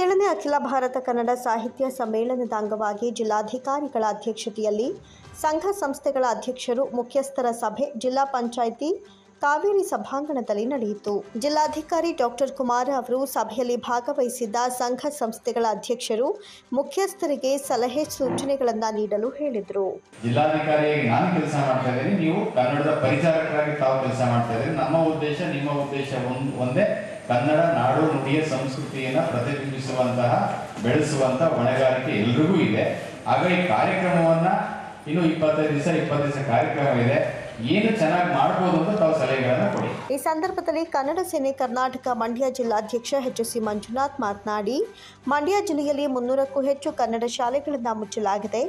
ಎಂಬತ್ತೇಳನೇ ಅಖಿಲ ಭಾರತ ಕನ್ನಡ ಸಾಹಿತ್ಯ ಸಮ್ಮೇಳನದ ಅಂಗವಾಗಿ ಜಿಲ್ಲಾಧಿಕಾರಿಗಳ ಅಧ್ಯಕ್ಷತೆಯಲ್ಲಿ ಸಂಘ ಸಂಸ್ಥೆಗಳ ಅಧ್ಯಕ್ಷರು ಮುಖ್ಯಸ್ಥರ ಸಭೆ ಜಿಲ್ಲಾ ಪಂಚಾಯಿತಿ ಕಾವೇರಿ ಸಭಾಂಗಣದಲ್ಲಿ ನಡೆಯಿತು. ಜಿಲ್ಲಾಧಿಕಾರಿ ಡಾಕ್ಟರ್ ಕುಮಾರ ಅವರು ಸಭೆಯಲ್ಲಿ ಭಾಗವಹಿಸಿದ್ದ ಸಂಘ ಸಂಸ್ಥೆಗಳ ಅಧ್ಯಕ್ಷರು ಮುಖ್ಯಸ್ಥರಿಗೆ ಸಲಹೆ ಸೂಚನೆಗಳನ್ನು ನೀಡಲು ಹೇಳಿದರು. ಜಿಲ್ಲಾಧಿಕಾರಿಯಾಗಿ ನಾನು ಕೆಲಸ ಮಾಡ್ತಾ ಇದ್ದೀನಿ, ನೀವು ಕನ್ನಡದ ಪರಿಚಾರಕರಾಗಿ ತಾವು ಕೆಲಸ ಮಾಡ್ತಾ ಇದ್ದೀರಿ. ನಮ್ಮ ಉದ್ದೇಶ ನಿಮ್ಮ ಉದ್ದೇಶ ಒಂದೇ, ಕನ್ನಡ ನಾಡು ನುಡಿಯ ಸಂಸ್ಕೃತಿಯನ್ನು ಪ್ರತಿಬಿಂಬಿಸುವಂತಹ ಬೆಳೆಸುವಂತಹ ಹೊಣೆಗಾರಿಕೆ ಎಲ್ರಿಗೂ ಇದೆ. ಆಗ ಈ ಕಾರ್ಯಕ್ರಮವನ್ನ ಇನ್ನು 20 ದಿವಸ ಕಾರ್ಯಕ್ರಮ ಇದೆ, ಏನು ಚೆನ್ನಾಗಿ ಮಾಡಬಹುದು ಅಂತ ತಾವು ಸಲಹೆಗಳನ್ನು ಕೊಡಿ. ಈ ಸಂದರ್ಭದಲ್ಲಿ ಕನ್ನಡ ಸೇನೆ ಕರ್ನಾಟಕ ಮಂಡ್ಯ ಜಿಲ್ಲಾಧ್ಯಕ್ಷ ಎಚ್.ಸಿ. ಮಂಜುನಾಥ್ ಮಾತನಾಡಿ, ಮಂಡ್ಯ ಜಿಲ್ಲೆಯಲ್ಲಿ 300ಕ್ಕೂ ಹೆಚ್ಚು ಕನ್ನಡ ಶಾಲೆಗಳನ್ನು ಮುಚ್ಚಲಾಗಿದೆ.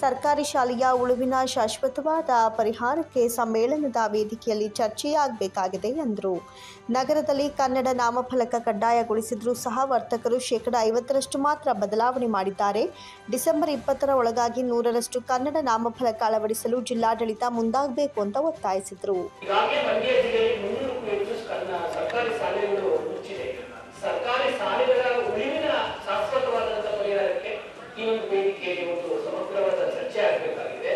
ಸರ್ಕಾರಿ ಶಾಲೆಯ ಉಳಿವಿನ ಶಾಶ್ವತವಾದ ಪರಿಹಾರಕ್ಕೆ ಸಮ್ಮೇಳನದ ವೇದಿಕೆಯಲ್ಲಿ ಚರ್ಚೆಯಾಗಬೇಕಾಗಿದೆ ಎಂದರು. ನಗರದಲ್ಲಿ ಕನ್ನಡ ನಾಮಫಲಕ ಕಡ್ಡಾಯಗೊಳಿಸಿದ್ರೂ ಸಹ ವರ್ತಕರು 50% ಮಾತ್ರ ಬದಲಾವಣೆ ಮಾಡಿದ್ದಾರೆ. ಡಿಸೆಂಬರ್ 20ರ ಒಳಗಾಗಿ 100ರಷ್ಟು ಕನ್ನಡ ನಾಮಫಲಕ ಅಳವಡಿಸಲು ಜಿಲ್ಲಾಡಳಿತ ಮುಂದಾಗಬೇಕು ಅಂತ ಒತ್ತಾಯಿಸಿದರು. ಸರ್ಕಾರಿ ಶಾಲೆಗಳು ಮುಚ್ಚಿದೆ. ಸರ್ಕಾರಿ ಶಾಲೆಗಳ ಉಳಿವಿನ ಶಾಶ್ವತವಾದಂತಹ ಪರಿಹಾರಕ್ಕೆ ಈ ಒಂದು ವೇದಿಕೆಯಲ್ಲಿ ಒಂದು ಸಮಗ್ರವಾದ ಚರ್ಚೆ ಆಗಬೇಕಾಗಿದೆ.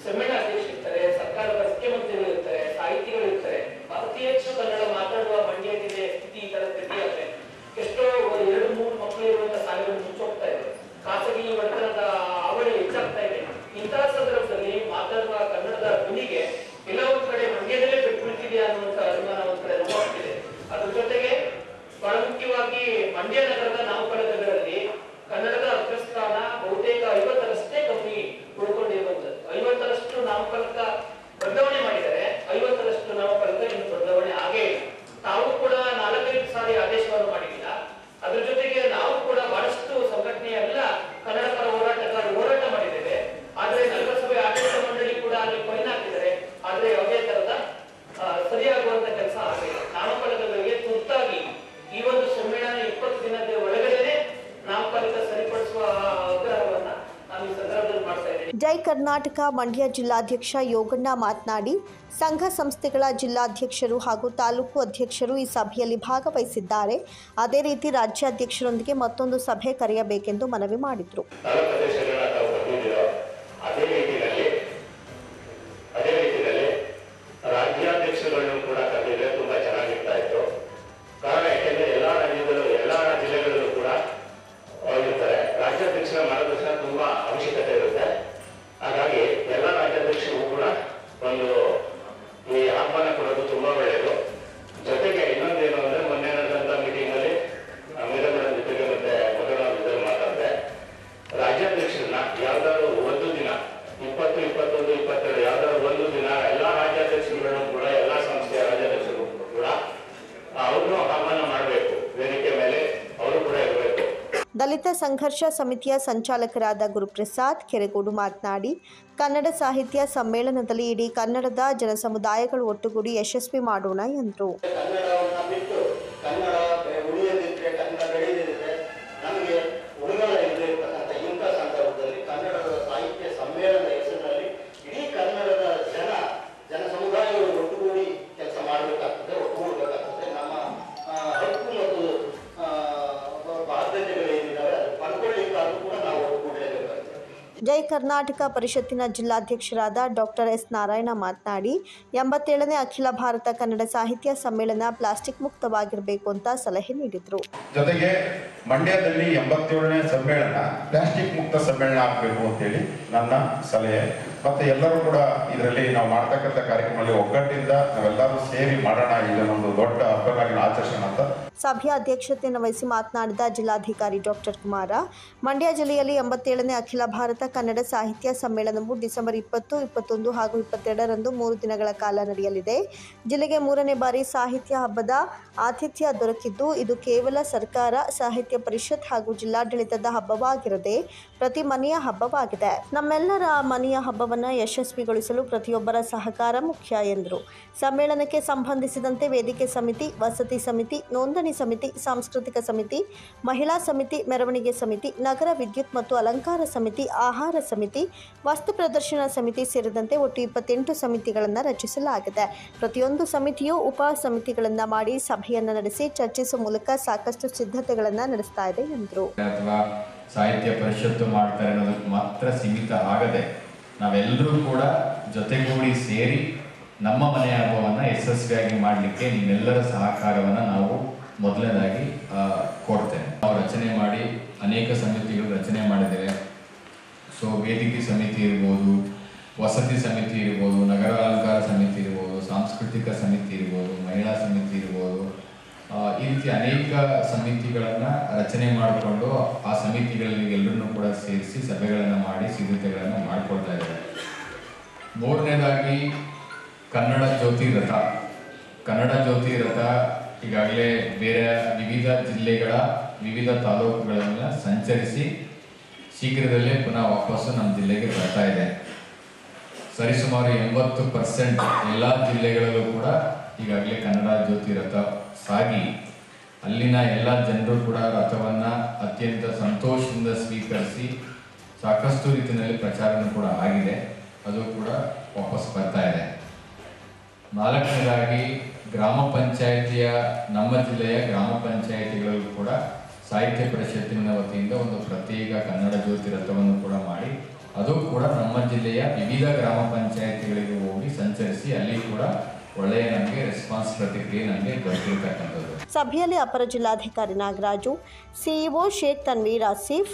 ಸಮ್ಮೇಳನ ಅಧ್ಯಕ್ಷರಿರ್ತಾರೆ, ಸರ್ಕಾರದ ಮುಖ್ಯಮಂತ್ರಿಗಳು ಇರ್ತಾರೆ, ಸಾಹಿತಿಗಳು ಇರ್ತಾರೆ. ಅತಿ ಹೆಚ್ಚು ಕನ್ನಡ ಮಾತಾಡುವ ಮಂಡ್ಯ ಜಿಲ್ಲೆಯ ಸ್ಥಿತಿ ಈ ತರ ಸ್ಥಿತಿಯಾಗಿದೆ. ಎಷ್ಟೋ 2-3 ಮಕ್ಕಳು ಇರುವಂತಹ ಶಾಲೆಗಳು ಮುಚ್ಚೋಗ್ತಾ ಇದೆ. ಖಾಸಗಿ ಬಡತನದ ಅವಳಿ ಹೆಚ್ಚಾಗ್ತಾ ಇದೆ. ಇಂತಹ ಸಂದರ್ಭದಲ್ಲಿ ಮಾತಾಡುವ ಕನ್ನಡದ ಧ್ವನಿಗೆ ಎಲ್ಲ ಒಂದು ಕಡೆ ಮಂಡ್ಯದಲ್ಲೇ ಬಿಟ್ಬಿಡ್ತಿದೆ ಅನ್ನುವಂತ ಅನುಮಾನ ಒಂದು ಕಡೆ ನೋವಾಗ್ತಿದೆ. ಅದ್ರ ಜೊತೆಗೆ ಬಹಳ ಮುಖ್ಯವಾಗಿ ಮಂಡ್ಯ ನಗರದ ನಾಮಫಲಕಗಳಲ್ಲಿ ಕನ್ನಡದ ಅಗ್ರಸ್ಥಾನ ಬಹುತೇಕ 50ರಷ್ಟೇ ಕಮ್ಮಿ ಉಳ್ಕೊಂಡಿರುವಂತದ್ದು. 50ರಷ್ಟು ನಾಮಫಲಕ ಬದಲಾವಣೆ ಮಾಡಿದರೆ 50ರಷ್ಟು ನಾಮಫಲಕ ಇನ್ನು ಬದಲಾವಣೆ ಆಗೇ ಇಲ್ಲ. ತಾವು ಕೂಡ 4-5 ಸಾರಿ ಆದೇಶವನ್ನು ಮಾಡಿಲ್ಲ. ಅದ್ರ ಜೊತೆಗೆ ನಾವು ಕೂಡ ಬಹಳಷ್ಟು ಸಂಘಟನೆಯ ಎಲ್ಲ ಕನ್ನಡ ಪರ ಹೋರಾಟಗಾರರು ಹೋರಾಟ ಮಾಡಿದ್ದೇವೆ. ಆದ್ರೆ ನಗರಸಭೆ ಆಡಳಿತ ಮಂಡಳಿ ಕೂಡ ಅಲ್ಲಿ ಫೈನ್ ಹಾಕಿದ್ದಾರೆ. ಆದ್ರೆ ಯಾವುದೇ ತರದ ಸರಿಯಾಗುವಂತ ಕೆಲಸ ಆಗಿಲ್ಲ. ನಾಮಫಲಕಗಳಿಗೆ ತುರ್ತಾಗಿ ಈ ಒಂದು ಸಮ್ಮೇಳನ 20 ದಿನದ ಒಳಗಡೆ ನಾಮಫಲಕ ಸರಿಪಡಿಸುವ ಆಗ್ರಹವನ್ನ ನಾನು ಈ ಸಂದರ್ಭದಲ್ಲಿ ಮಾಡ್ತಾ ಇದ್ದೇನೆ. ಜೈ ಕರ್ನಾಟಕ ಮಂಡ್ಯ ಜಿಲ್ಲಾಧ್ಯಕ್ಷ ಯೋಗಣ್ಣ ಮಾತನಾಡಿ, ಸಂಘ ಸಂಸ್ಥೆಗಳ ಜಿಲ್ಲಾಧ್ಯಕ್ಷರು ಹಾಗೂ ತಾಲೂಕು ಅಧ್ಯಕ್ಷರು ಈ ಸಭೆಯಲ್ಲಿ ಭಾಗವಹಿಸಿದ್ದಾರೆ. ಅದೇ ರೀತಿ ರಾಜ್ಯಾಧ್ಯಕ್ಷರೊಂದಿಗೆ ಮತ್ತೊಂದು ಸಭೆ ಕರೆಯಬೇಕೆಂದು ಮನವಿ ಮಾಡಿದರು. ರಾಜ್ಯಾಧ್ಯಕ್ಷಗಳನ್ನು ಕೂಡ ಕರೆದಿದ್ರೆ ತುಂಬಾ ಚೆನ್ನಾಗಿರ್ತಾ ಇತ್ತು. ಕಾರಣ ಯಾಕೆಂದ್ರೆ ಎಲ್ಲಾ ಜಿಲ್ಲೆಗಳಲ್ಲೂ ಕೂಡ ಇರ್ತಾರೆ. ರಾಜ್ಯಾಧ್ಯಕ್ಷರ ಮಾರ್ಗದರ್ಶನ ತುಂಬಾ ಅವಶ್ಯಕತೆ ಇರುತ್ತೆ. ಹಾಗಾಗಿ ಎಲ್ಲ ರಾಜ್ಯಾಧ್ಯಕ್ಷರಿಗೂ ಕೂಡ ಒಂದು ಈ ಆಹ್ವಾನ ಕೊಡೋದು ತುಂಬಾ ಒಳ್ಳೆಯದು. ಜೊತೆಗೆ ಇನ್ನೊಂದೇನು ಅಂದ್ರೆ ಮೊನ್ನೆ ನಡೆದಂತ ಮೀಟಿಂಗ್ ಅಲ್ಲಿ ಮೇಡಮ್ ಜೊತೆಗೆ ಮತ್ತೆ ಮೊದಲ ಮಾತಾಡಿದೆ, ರಾಜ್ಯಾಧ್ಯಕ್ಷರನ್ನ ಯಾವ್ದಾದ್ರು ಒಂದು ದಿನ 20, 21, 22 ಯಾವ್ದಾದ್ರು ಒಂದು ದಿನ ಎಲ್ಲಾ ರಾಜ್ಯಾಧ್ಯಕ್ಷರುಗಳನ್ನು ಕೂಡ ಎಲ್ಲಾ ಸಂಸ್ಥೆಯ ರಾಜ್ಯಾಧ್ಯಕ್ಷರು ಕೂಡ ಅವ್ರನ್ನು ಆಹ್ವಾನ ಮಾಡಬೇಕು. ವೇದಿಕೆ ಮೇಲೆ ಅವರು ಕೂಡ ಇರಬೇಕು. ದಲಿತ ಸಂಘರ್ಷ ಸಮಿತಿಯ ಸಂಚಾಲಕರಾದ ಗುರುಪ್ರಸಾದ್ ಕೆರೆಗೋಡು ಮಾತನಾಡಿ, ಕನ್ನಡ ಸಾಹಿತ್ಯ ಸಮ್ಮೇಳನದಲ್ಲಿ ಇಡೀ ಕನ್ನಡದ ಜನಸಮುದಾಯಗಳು ಒಟ್ಟುಗೂಡಿ ಯಶಸ್ವಿ ಮಾಡೋಣ ಎಂದರು. ಜೈ ಕರ್ನಾಟಕ ಪರಿಷತ್ತಿನ ಜಿಲ್ಲಾಧ್ಯಕ್ಷರಾದ ಡಾಕ್ಟರ್ ಎಸ್ ನಾರಾಯಣ ಮಾತನಾಡಿ, 87ನೇ ಅಖಿಲ ಭಾರತ ಕನ್ನಡ ಸಾಹಿತ್ಯ ಸಮ್ಮೇಳನ ಪ್ಲಾಸ್ಟಿಕ್ ಮುಕ್ತವಾಗಿರಬೇಕು ಅಂತ ಸಲಹೆ ನೀಡಿದರು. ಜೊತೆಗೆ ಮಂಡ್ಯದಲ್ಲಿ 87ನೇ ಸಮ್ಮೇಳನ ಪ್ಲಾಸ್ಟಿಕ್ ಮುಕ್ತ ಸಮ್ಮೇಳನ ಆಗಬೇಕು ಅಂತೇಳಿ ನನ್ನ ಸಲಹೆ. ಮತ್ತೆ ಎಲ್ಲರೂ ಕೂಡ ಇದರಲ್ಲಿ ನಾವು ಮಾಡ್ತಕ್ಕಂಥ ಕಾರ್ಯಕ್ರಮದಲ್ಲಿ ಒಗ್ಗಟ್ಟಿಂದ ನಾವೆಲ್ಲರೂ ಸೇರಿ ಮಾಡೋಣ, ಇದನ್ನೊಂದು ದೊಡ್ಡ ಹಬ್ಬವಾಗಿ ಆಚರಿಸೋಣ ಅಂತ. ಸಭೆಯ ಅಧ್ಯಕ್ಷತೆಯನ್ನು ವಹಿಸಿ ಮಾತನಾಡಿದ ಜಿಲ್ಲಾಧಿಕಾರಿ ಡಾಕ್ಟರ್ ಕುಮಾರ, ಮಂಡ್ಯ ಜಿಲ್ಲೆಯಲ್ಲಿ 87ನೇ ಅಖಿಲ ಭಾರತ ಕನ್ನಡ ಸಾಹಿತ್ಯ ಸಮ್ಮೇಳನವು ಡಿಸೆಂಬರ್ 20, 21 ಹಾಗೂ 22ರಂದು 3 ದಿನಗಳ ಕಾಲ ನಡೆಯಲಿದೆ. ಜಿಲ್ಲೆಗೆ 3ನೇ ಬಾರಿ ಸಾಹಿತ್ಯ ಹಬ್ಬದ ಆತಿಥ್ಯ ದೊರಕಿದ್ದು, ಇದು ಕೇವಲ ಸರ್ಕಾರ, ಸಾಹಿತ್ಯ ಪರಿಷತ್ ಹಾಗೂ ಜಿಲ್ಲಾಡಳಿತದ ಹಬ್ಬವಾಗಿರದೆ ಪ್ರತಿ ಮನೆಯ ಹಬ್ಬವಾಗಿದೆ. ನಮ್ಮೆಲ್ಲರ ಮನೆಯ ಹಬ್ಬವನ್ನು ಯಶಸ್ವಿಗೊಳಿಸಲು ಪ್ರತಿಯೊಬ್ಬರ ಸಹಕಾರ ಮುಖ್ಯ ಎಂದರು. ಸಮ್ಮೇಳನಕ್ಕೆ ಸಂಬಂಧಿಸಿದಂತೆ ವೇದಿಕೆ ಸಮಿತಿ, ವಸತಿ ಸಮಿತಿ, ನೋಂದಣಿ ಸಮಿತಿ, ಸಾಂಸ್ಕೃತಿಕ ಸಮಿತಿ, ಮಹಿಳಾ ಸಮಿತಿ, ಮೆರವಣಿಗೆ ಸಮಿತಿ, ನಗರ ವಿದ್ಯುತ್ ಮತ್ತು ಅಲಂಕಾರ ಸಮಿತಿ, ಆಹಾರ ಸಮಿತಿ, ವಸ್ತು ಪ್ರದರ್ಶನ ಸಮಿತಿ ಸೇರಿದಂತೆ ಒಟ್ಟು 28 ಸಮಿತಿಗಳನ್ನು ರಚಿಸಲಾಗಿದೆ. ಪ್ರತಿಯೊಂದು ಸಮಿತಿಯು ಉಪ ಸಮಿತಿಗಳನ್ನು ಮಾಡಿ ಸಭೆಯನ್ನು ನಡೆಸಿ ಚರ್ಚಿಸುವ ಮೂಲಕ ಸಾಕಷ್ಟು ಸಿದ್ಧತೆಗಳನ್ನು ನಡೆಸ್ತಾ ಇದೆ ಎಂದರು. ಅಥವಾ ಸಾಹಿತ್ಯ ಪರಿಷತ್ತು ಮಾಡ್ತಾರೆ ಅನ್ನೋದಕ್ಕೆ ಮಾತ್ರ ಸೀಮಿತ ಆಗದೆ ನಾವೆಲ್ಲರೂ ಕೂಡ ಜೊತೆಗೂಡಿ ಸೇರಿ ನಮ್ಮ ಮನೆಯ ಹಬ್ಬವನ್ನು ಯಶಸ್ವಿಯಾಗಿ ಮಾಡಲಿಕ್ಕೆ ನಿಮ್ಮೆಲ್ಲರ ಸಹಕಾರವನ್ನು ನಾವು ಮೊದಲನೇದಾಗಿ ಕೊಡ್ತೇನೆ. ನಾವು ರಚನೆ ಮಾಡಿ ಅನೇಕ ಸಮಿತಿಗಳು ರಚನೆ ಮಾಡಿದ್ದೇವೆ. ಸೊ ವೇದಿಕೆ ಸಮಿತಿ ಇರ್ಬೋದು, ವಸತಿ ಸಮಿತಿ ಇರ್ಬೋದು, ನಗರ ಅಲಂಕಾರ ಸಮಿತಿ ಇರ್ಬೋದು, ಸಾಂಸ್ಕೃತಿಕ ಸಮಿತಿ ಇರ್ಬೋದು, ಮಹಿಳಾ ಸಮಿತಿ ಇರ್ಬೋದು, ಈ ರೀತಿ ಅನೇಕ ಸಮಿತಿಗಳನ್ನು ರಚನೆ ಮಾಡಿಕೊಂಡು ಆ ಸಮಿತಿಗಳಲ್ಲಿ ಎಲ್ಲರನ್ನೂ ಕೂಡ ಸೇರಿಸಿ ಸಭೆಗಳನ್ನು ಮಾಡಿ ಸಿದ್ಧತೆಗಳನ್ನು ಮಾಡಿಕೊಳ್ತಾ ಇದ್ದಾರೆ. ಮೂರನೇದಾಗಿ ಕನ್ನಡ ಜ್ಯೋತಿ ರಥ. ಕನ್ನಡ ಜ್ಯೋತಿ ರಥ ಈಗಾಗಲೇ ಬೇರೆ ವಿವಿಧ ಜಿಲ್ಲೆಗಳ ವಿವಿಧ ತಾಲೂಕುಗಳನ್ನು ಸಂಚರಿಸಿ ಶೀಘ್ರದಲ್ಲೇ ಪುನಃ ವಾಪಸ್ಸು ನಮ್ಮ ಜಿಲ್ಲೆಗೆ ಬರ್ತಾ ಇದೆ. ಸರಿಸುಮಾರು 80% ಎಲ್ಲ ಜಿಲ್ಲೆಗಳಲ್ಲೂ ಕೂಡ ಈಗಾಗಲೇ ಕನ್ನಡ ಜ್ಯೋತಿ ರಥ ಸಾಗಿ ಅಲ್ಲಿನ ಎಲ್ಲ ಜನರು ಕೂಡ ರಥವನ್ನು ಅತ್ಯಂತ ಸಂತೋಷದಿಂದ ಸ್ವೀಕರಿಸಿ ಸಾಕಷ್ಟು ರೀತಿಯಲ್ಲಿ ಪ್ರಚಾರನೂ ಕೂಡ ಆಗಿದೆ. ಅದು ಕೂಡ ವಾಪಸ್ ಬರ್ತಾ ಇದೆ. ನಾಲ್ಕನೇದಾಗಿ ಗ್ರಾಮ ಪಂಚಾಯಿತಿಯ ನಮ್ಮ ಜಿಲ್ಲೆಯ ಗ್ರಾಮ ಪಂಚಾಯಿತಿಗಳಲ್ಲೂ ಕೂಡ ಸಾಹಿತ್ಯ ಪರಿಷತ್ತಿನ ವತಿಯಿಂದ ಒಂದು ಪ್ರತ್ಯೇಕ ಕನ್ನಡ ಜ್ಯೋತಿ ರಥವನ್ನು ಕೂಡ ಮಾಡಿ ಅದು ಕೂಡ ನಮ್ಮ ಜಿಲ್ಲೆಯ ವಿವಿಧ ಗ್ರಾಮ ಪಂಚಾಯಿತಿಗಳಿಗೆ ಹೋಗಿ ಸಂಚರಿಸಿ ಅಲ್ಲಿ ಕೂಡ ಒಳ್ಳೆಯ ನಮಗೆ ರೆಸ್ಪಾನ್ಸ್ ಪ್ರತಿಕ್ರಿಯೆ ನಮಗೆ ದೊರೆತಿರ್ತಕ್ಕಂಥದ್ದು. ಸಭೆಯಲ್ಲಿ ಅಪರ ಜಿಲ್ಲಾಧಿಕಾರಿ ನಾಗರಾಜು, ಸಿಇಒ ಶೇಖ್ ತನ್ವೀರ್ ಆಸಿಫ್,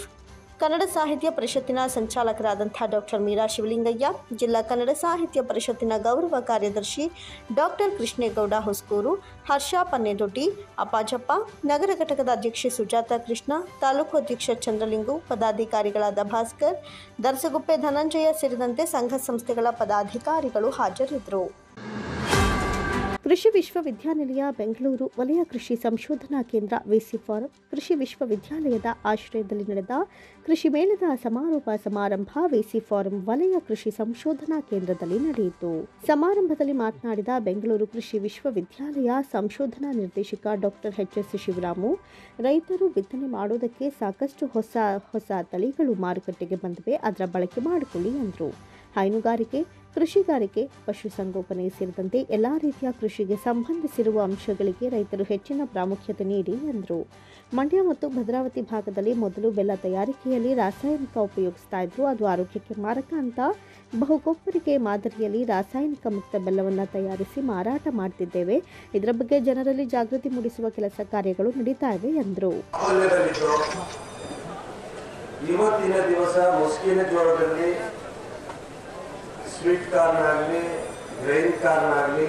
ಕನ್ನಡ ಸಾಹಿತ್ಯ ಪರಿಷತ್ತಿನ ಸಂಚಾಲಕರಾದಂಥ ಡಾಕ್ಟರ್ ಮೀರಾ ಶಿವಲಿಂಗಯ್ಯ, ಜಿಲ್ಲಾ ಕನ್ನಡ ಸಾಹಿತ್ಯ ಪರಿಷತ್ತಿನ ಗೌರವ ಕಾರ್ಯದರ್ಶಿ ಡಾಕ್ಟರ್ ಕೃಷ್ಣೇಗೌಡ ಹೊಸಕೂರು, ಹರ್ಷ ಪನ್ನೆದೊಡ್ಡಿ, ಅಪ್ಪಾಜಪ್ಪ, ನಗರ ಘಟಕದ ಅಧ್ಯಕ್ಷೆ ಸುಜಾತ ಕೃಷ್ಣ, ತಾಲೂಕು ಅಧ್ಯಕ್ಷ ಚಂದ್ರಲಿಂಗು, ಪದಾಧಿಕಾರಿಗಳಾದ ಭಾಸ್ಕರ್, ದರ್ಸಗುಪ್ಪೆ ಧನಂಜಯ ಸೇರಿದಂತೆ ಸಂಘ ಸಂಸ್ಥೆಗಳ ಪದಾಧಿಕಾರಿಗಳು ಹಾಜರಿದ್ದರು. ಕೃಷಿ ವಿಶ್ವವಿದ್ಯಾನಿಲಯ ಬೆಂಗಳೂರು ವಲಯ ಕೃಷಿ ಸಂಶೋಧನಾ ಕೇಂದ್ರ ವಿಸಿ ಫಾರಂ ಕೃಷಿ ವಿಶ್ವವಿದ್ಯಾಲಯದ ಆಶ್ರಯದಲ್ಲಿ ನಡೆದ ಕೃಷಿ ಮೇಳದ ಸಮಾರೋಪ ಸಮಾರಂಭ ವಿಸಿ ಫಾರಂ ವಲಯ ಕೃಷಿ ಸಂಶೋಧನಾ ಕೇಂದ್ರದಲ್ಲಿ ನಡೆಯಿತು. ಸಮಾರಂಭದಲ್ಲಿ ಮಾತನಾಡಿದ ಬೆಂಗಳೂರು ಕೃಷಿ ವಿಶ್ವವಿದ್ಯಾಲಯ ಸಂಶೋಧನಾ ನಿರ್ದೇಶಕ ಡಾಕ್ಟರ್ ಎಚ್.ಎಸ್. ಶಿವರಾಮು, ರೈತರು ಬಿತ್ತನೆ ಮಾಡೋದಕ್ಕೆ ಸಾಕಷ್ಟು ಹೊಸ ತಳಿಗಳು ಮಾರುಕಟ್ಟೆಗೆ ಬಂದಿವೆ, ಅದರ ಬಳಕೆ ಮಾಡಿಕೊಳ್ಳಿ ಎಂದರು. ಹೈನುಗಾರಿಕೆ, ಕೃಷಿಗಾರಿಕೆ, ಪಶುಸಂಗೋಪನೆ ಸೇರಿದಂತೆ ಎಲ್ಲಾ ರೀತಿಯ ಕೃಷಿಗೆ ಸಂಬಂಧಿಸಿರುವ ಅಂಶಗಳಿಗೆ ರೈತರು ಹೆಚ್ಚಿನ ಪ್ರಾಮುಖ್ಯತೆ ನೀಡಿ ಎಂದರು. ಮಂಡ್ಯ ಮತ್ತು ಭದ್ರಾವತಿ ಭಾಗದಲ್ಲಿ ಮೊದಲು ಬೆಲ್ಲ ತಯಾರಿಕೆಯಲ್ಲಿ ರಾಸಾಯನಿಕ ಉಪಯೋಗಿಸ್ತಾ ಇದ್ರು, ಅದು ಆರೋಗ್ಯಕ್ಕೆ ಮಾರಕ ಅಂತ ಬಹುಗೊಬ್ಬರಿಗೆ ಮಾದರಿಯಲ್ಲಿ ರಾಸಾಯನಿಕ ಮುಕ್ತ ಬೆಲ್ಲವನ್ನು ತಯಾರಿಸಿ ಮಾರಾಟ ಮಾಡ್ತಿದ್ದೇವೆ. ಇದರ ಬಗ್ಗೆ ಜನರಲ್ಲಿ ಜಾಗೃತಿ ಮೂಡಿಸುವ ಕೆಲಸ ಕಾರ್ಯಗಳು ನಡೀತಾ ಇವೆ ಎಂದರು. ಇವತ್ತಿನ ದಿವಸ ಮುಸ್ಕಿನ ಜೋಳದಲ್ಲಿ ಸ್ವೀಟ್ ಕಾರ್ನ್ ಆಗಲಿ, ಗ್ರೈನ್ ಕಾರ್ನ್ ಆಗಲಿ,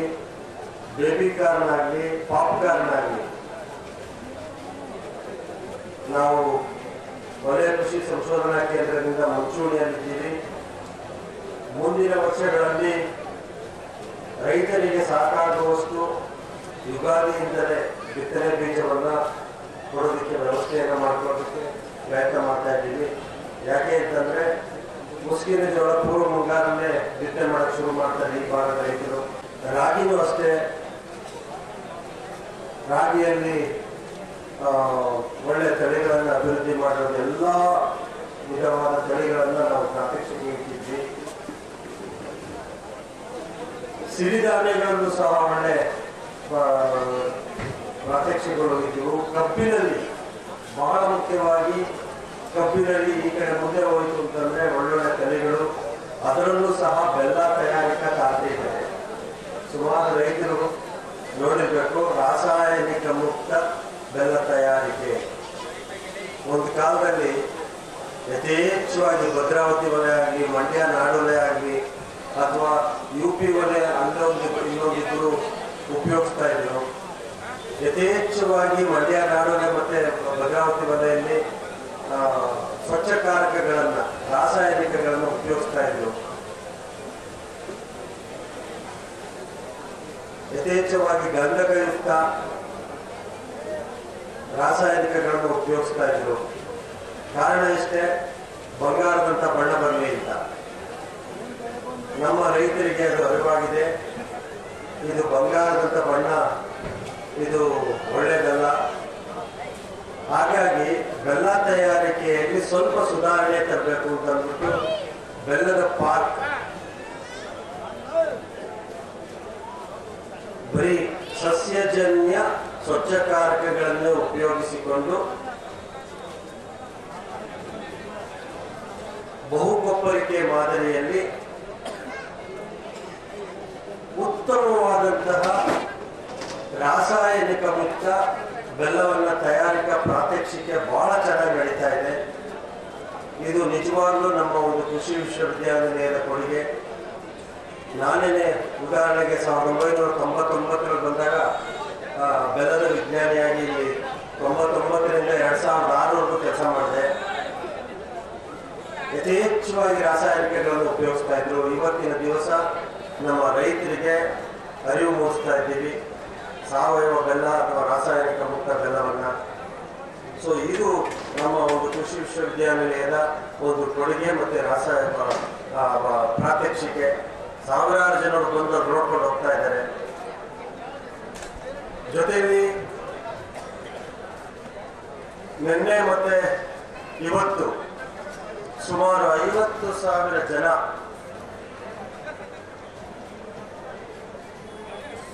ಬೇಬಿ ಕಾರ್ನ್ ಆಗಲಿ, ಪಾಪ್ ಕಾರ್ನ್ ಆಗಲಿ, ನಾವು ವಲಯ ಕೃಷಿ ಸಂಶೋಧನಾ ಕೇಂದ್ರದಿಂದ ಮುಂಚೂಣಿಯಲ್ಲಿದ್ದೀವಿ. ಮುಂದಿನ ವರ್ಷಗಳಲ್ಲಿ ರೈತರಿಗೆ ಸಾಕಾಗುವಷ್ಟು ಯುಗಾದಿಯಿಂದಲೇ ಬಿತ್ತನೆ ಬೀಜವನ್ನು ಕೊಡೋದಕ್ಕೆ ವ್ಯವಸ್ಥೆಯನ್ನು ಮಾಡ್ಕೊಳ್ಳೋದಕ್ಕೆ ಪ್ರಯತ್ನ ಮಾಡ್ತಾ ಇದ್ದೀವಿ. ಯಾಕೆ ಅಂತಂದರೆ ಮುಸ್ಕಿನ ಜೋಳ ಪೂರ್ವ ಮುಂಗಾರಲ್ಲೇ ಬಿತ್ತನೆ ಮಾಡೋಕ್ಕೆ ಶುರು ಮಾಡ್ತಾರೆ ಈ ಭಾಗದ ರೈತರು. ರಾಗಿನೂ ಅಷ್ಟೇ, ರಾಗಿಯಲ್ಲಿ ಒಳ್ಳೆಯ ತಳಿಗಳನ್ನು ಅಭಿವೃದ್ಧಿ ಮಾಡೋದು, ಎಲ್ಲ ವಿಧವಾದ ತಳಿಗಳನ್ನು ನಾವು ಪ್ರಾತ್ಯಕ್ಷಿಕೆ ಇಟ್ಟಿದ್ವಿ. ಸಿರಿಧಾನ್ಯಗಳನ್ನು ಸಹ ಒಳ್ಳೆ ಪ್ರಾತ್ಯಕ್ಷಿಕೆಗಳು ಇದ್ದವು. ಕಬ್ಬಿನಲ್ಲಿ ಬಹಳ ಮುಖ್ಯವಾಗಿ ಕಬ್ಬಿನಲ್ಲಿ ಈ ಕಡೆ ಮುಂದೆ ಹೋಯಿತು ಅಂತಂದರೆ ಒಳ್ಳೊಳ್ಳೆ ತಳಿಗಳು, ಅದರಲ್ಲೂ ಸಹ ಬೆಲ್ಲ ತಯಾರಿಕಾ ಖಾತೆ ಇದೆ. ಸುಮಾರು ರೈತರು ನೋಡಿರಬೇಕು, ರಾಸಾಯನಿಕ ಮುಕ್ತ ಬೆಲ್ಲ ತಯಾರಿಕೆ. ಒಂದು ಕಾಲದಲ್ಲಿ ಯಥೇಚ್ಛವಾಗಿ ಭದ್ರಾವತಿ ವಲಯ ಆಗಲಿ, ಮಂಡ್ಯ ನಾಡೊಲೆ ಆಗಲಿ, ಅಥವಾ UP ವಲಯ ಇನ್ನೊಂದಿಬ್ಬರು ಉಪಯೋಗಿಸ್ತಾ ಇದ್ರು. ಯಥೇಚ್ಛವಾಗಿ ಮಂಡ್ಯ ನಾಡೊಲೆ ಮತ್ತು ಭದ್ರಾವತಿ ವಲಯಲ್ಲಿ ಸ್ವಚ್ಛಕಾರಕಗಳನ್ನು, ರಾಸಾಯನಿಕಗಳನ್ನು ಉಪಯೋಗಿಸ್ತಾ ಇದ್ರು. ಯಥೇಚ್ಛವಾಗಿ ಗಂಧಕಯುಕ್ತ ರಾಸಾಯನಿಕಗಳನ್ನು ಉಪಯೋಗಿಸ್ತಾ ಇದ್ರು. ಕಾರಣ ಇಷ್ಟೇ, ಬಂಗಾರದಂಥ ಬಣ್ಣ ಬರಲಿ ಅಂತ. ನಮ್ಮ ರೈತರಿಗೆ ಅದು ಅರಿವಾಗಿದೆ. ಇದು ಬಂಗಾರದಂಥ ಬಣ್ಣ, ಇದು ಒಳ್ಳೆಯದಲ್ಲ. ಹಾಗಾಗಿ ಬೆಲ್ಲ ತಯಾರಿಕೆಯಲ್ಲಿ ಸ್ವಲ್ಪ ಸುಧಾರಣೆ ತರಬೇಕು ಅಂತ ಅಂದ್ಬಿಟ್ಟು ಬೆಲ್ಲದ ಪಾರ್ಕ್ ಬರೀ ಸಸ್ಯಜನ್ಯ ಸ್ವಚ್ಛಕಾರಕಗಳನ್ನು ಉಪಯೋಗಿಸಿಕೊಂಡು ಬಹುಕೊಪ್ಪರಿಕೆ ಮಾದರಿಯಲ್ಲಿ ಉತ್ತಮವಾದಂತಹ ರಾಸಾಯನಿಕ ಮುಕ್ತ ಬೆಲ್ಲವನ್ನು ತಯಾರಿಕಾ ಪ್ರಾತ್ಯಕ್ಷಿಕೆ ಬಹಳ ಚೆನ್ನಾಗಿ ನಡೀತಾ ಇದೆ. ಇದು ನಿಜವಾಗ್ಲೂ ನಮ್ಮ ಒಂದು ಕೃಷಿ ವಿಶ್ವವಿದ್ಯಾನಿಲಯದ ಕೊಡುಗೆ. ನಾನೇ ಉದಾಹರಣೆಗೆ 1999ರಲ್ಲಿ ಬಂದಾಗ ಬೆಲ್ಲದ ವಿಜ್ಞಾನಿಯಾಗಿ 99ರಿಂದ 2006ವರೆಗೂ ಕೆಲಸ ಮಾಡಿದೆ. ಯಥೇಚ್ಛವಾಗಿ ರಾಸಾಯನಿಕಗಳನ್ನು ಉಪಯೋಗಿಸ್ತಾ ಇದ್ರು. ಇವತ್ತಿನ ದಿವಸ ನಮ್ಮ ರೈತರಿಗೆ ಅರಿವು ಮೂಡಿಸ್ತಾ ಇದ್ದೀವಿ ಸಾವಯವ ಬೆಲ್ಲ ಅಥವಾ ರಾಸಾಯನಿಕ ಮುಕ್ತ ಬೆಲ್ಲವನ್ನು. ಸೊ ಇದು ನಮ್ಮ ಒಂದು ಕೃಷಿ ವಿಶ್ವವಿದ್ಯಾನಿಲಯದ ಒಂದು ಕೊಡುಗೆ ಮತ್ತು ರಾಸಾಯನಿಕ ಪ್ರಾತ್ಯಕ್ಷಿಕೆ. ಸಾವಿರಾರು ಜನರು ಬಂದು ನೋಡ್ಕೊಂಡು ಹೋಗ್ತಾ ಇದ್ದಾರೆ. ಜೊತೆಯಲ್ಲಿ ನಿನ್ನೆ ಮತ್ತೆ ಇವತ್ತು ಸುಮಾರು 50,000 ಜನ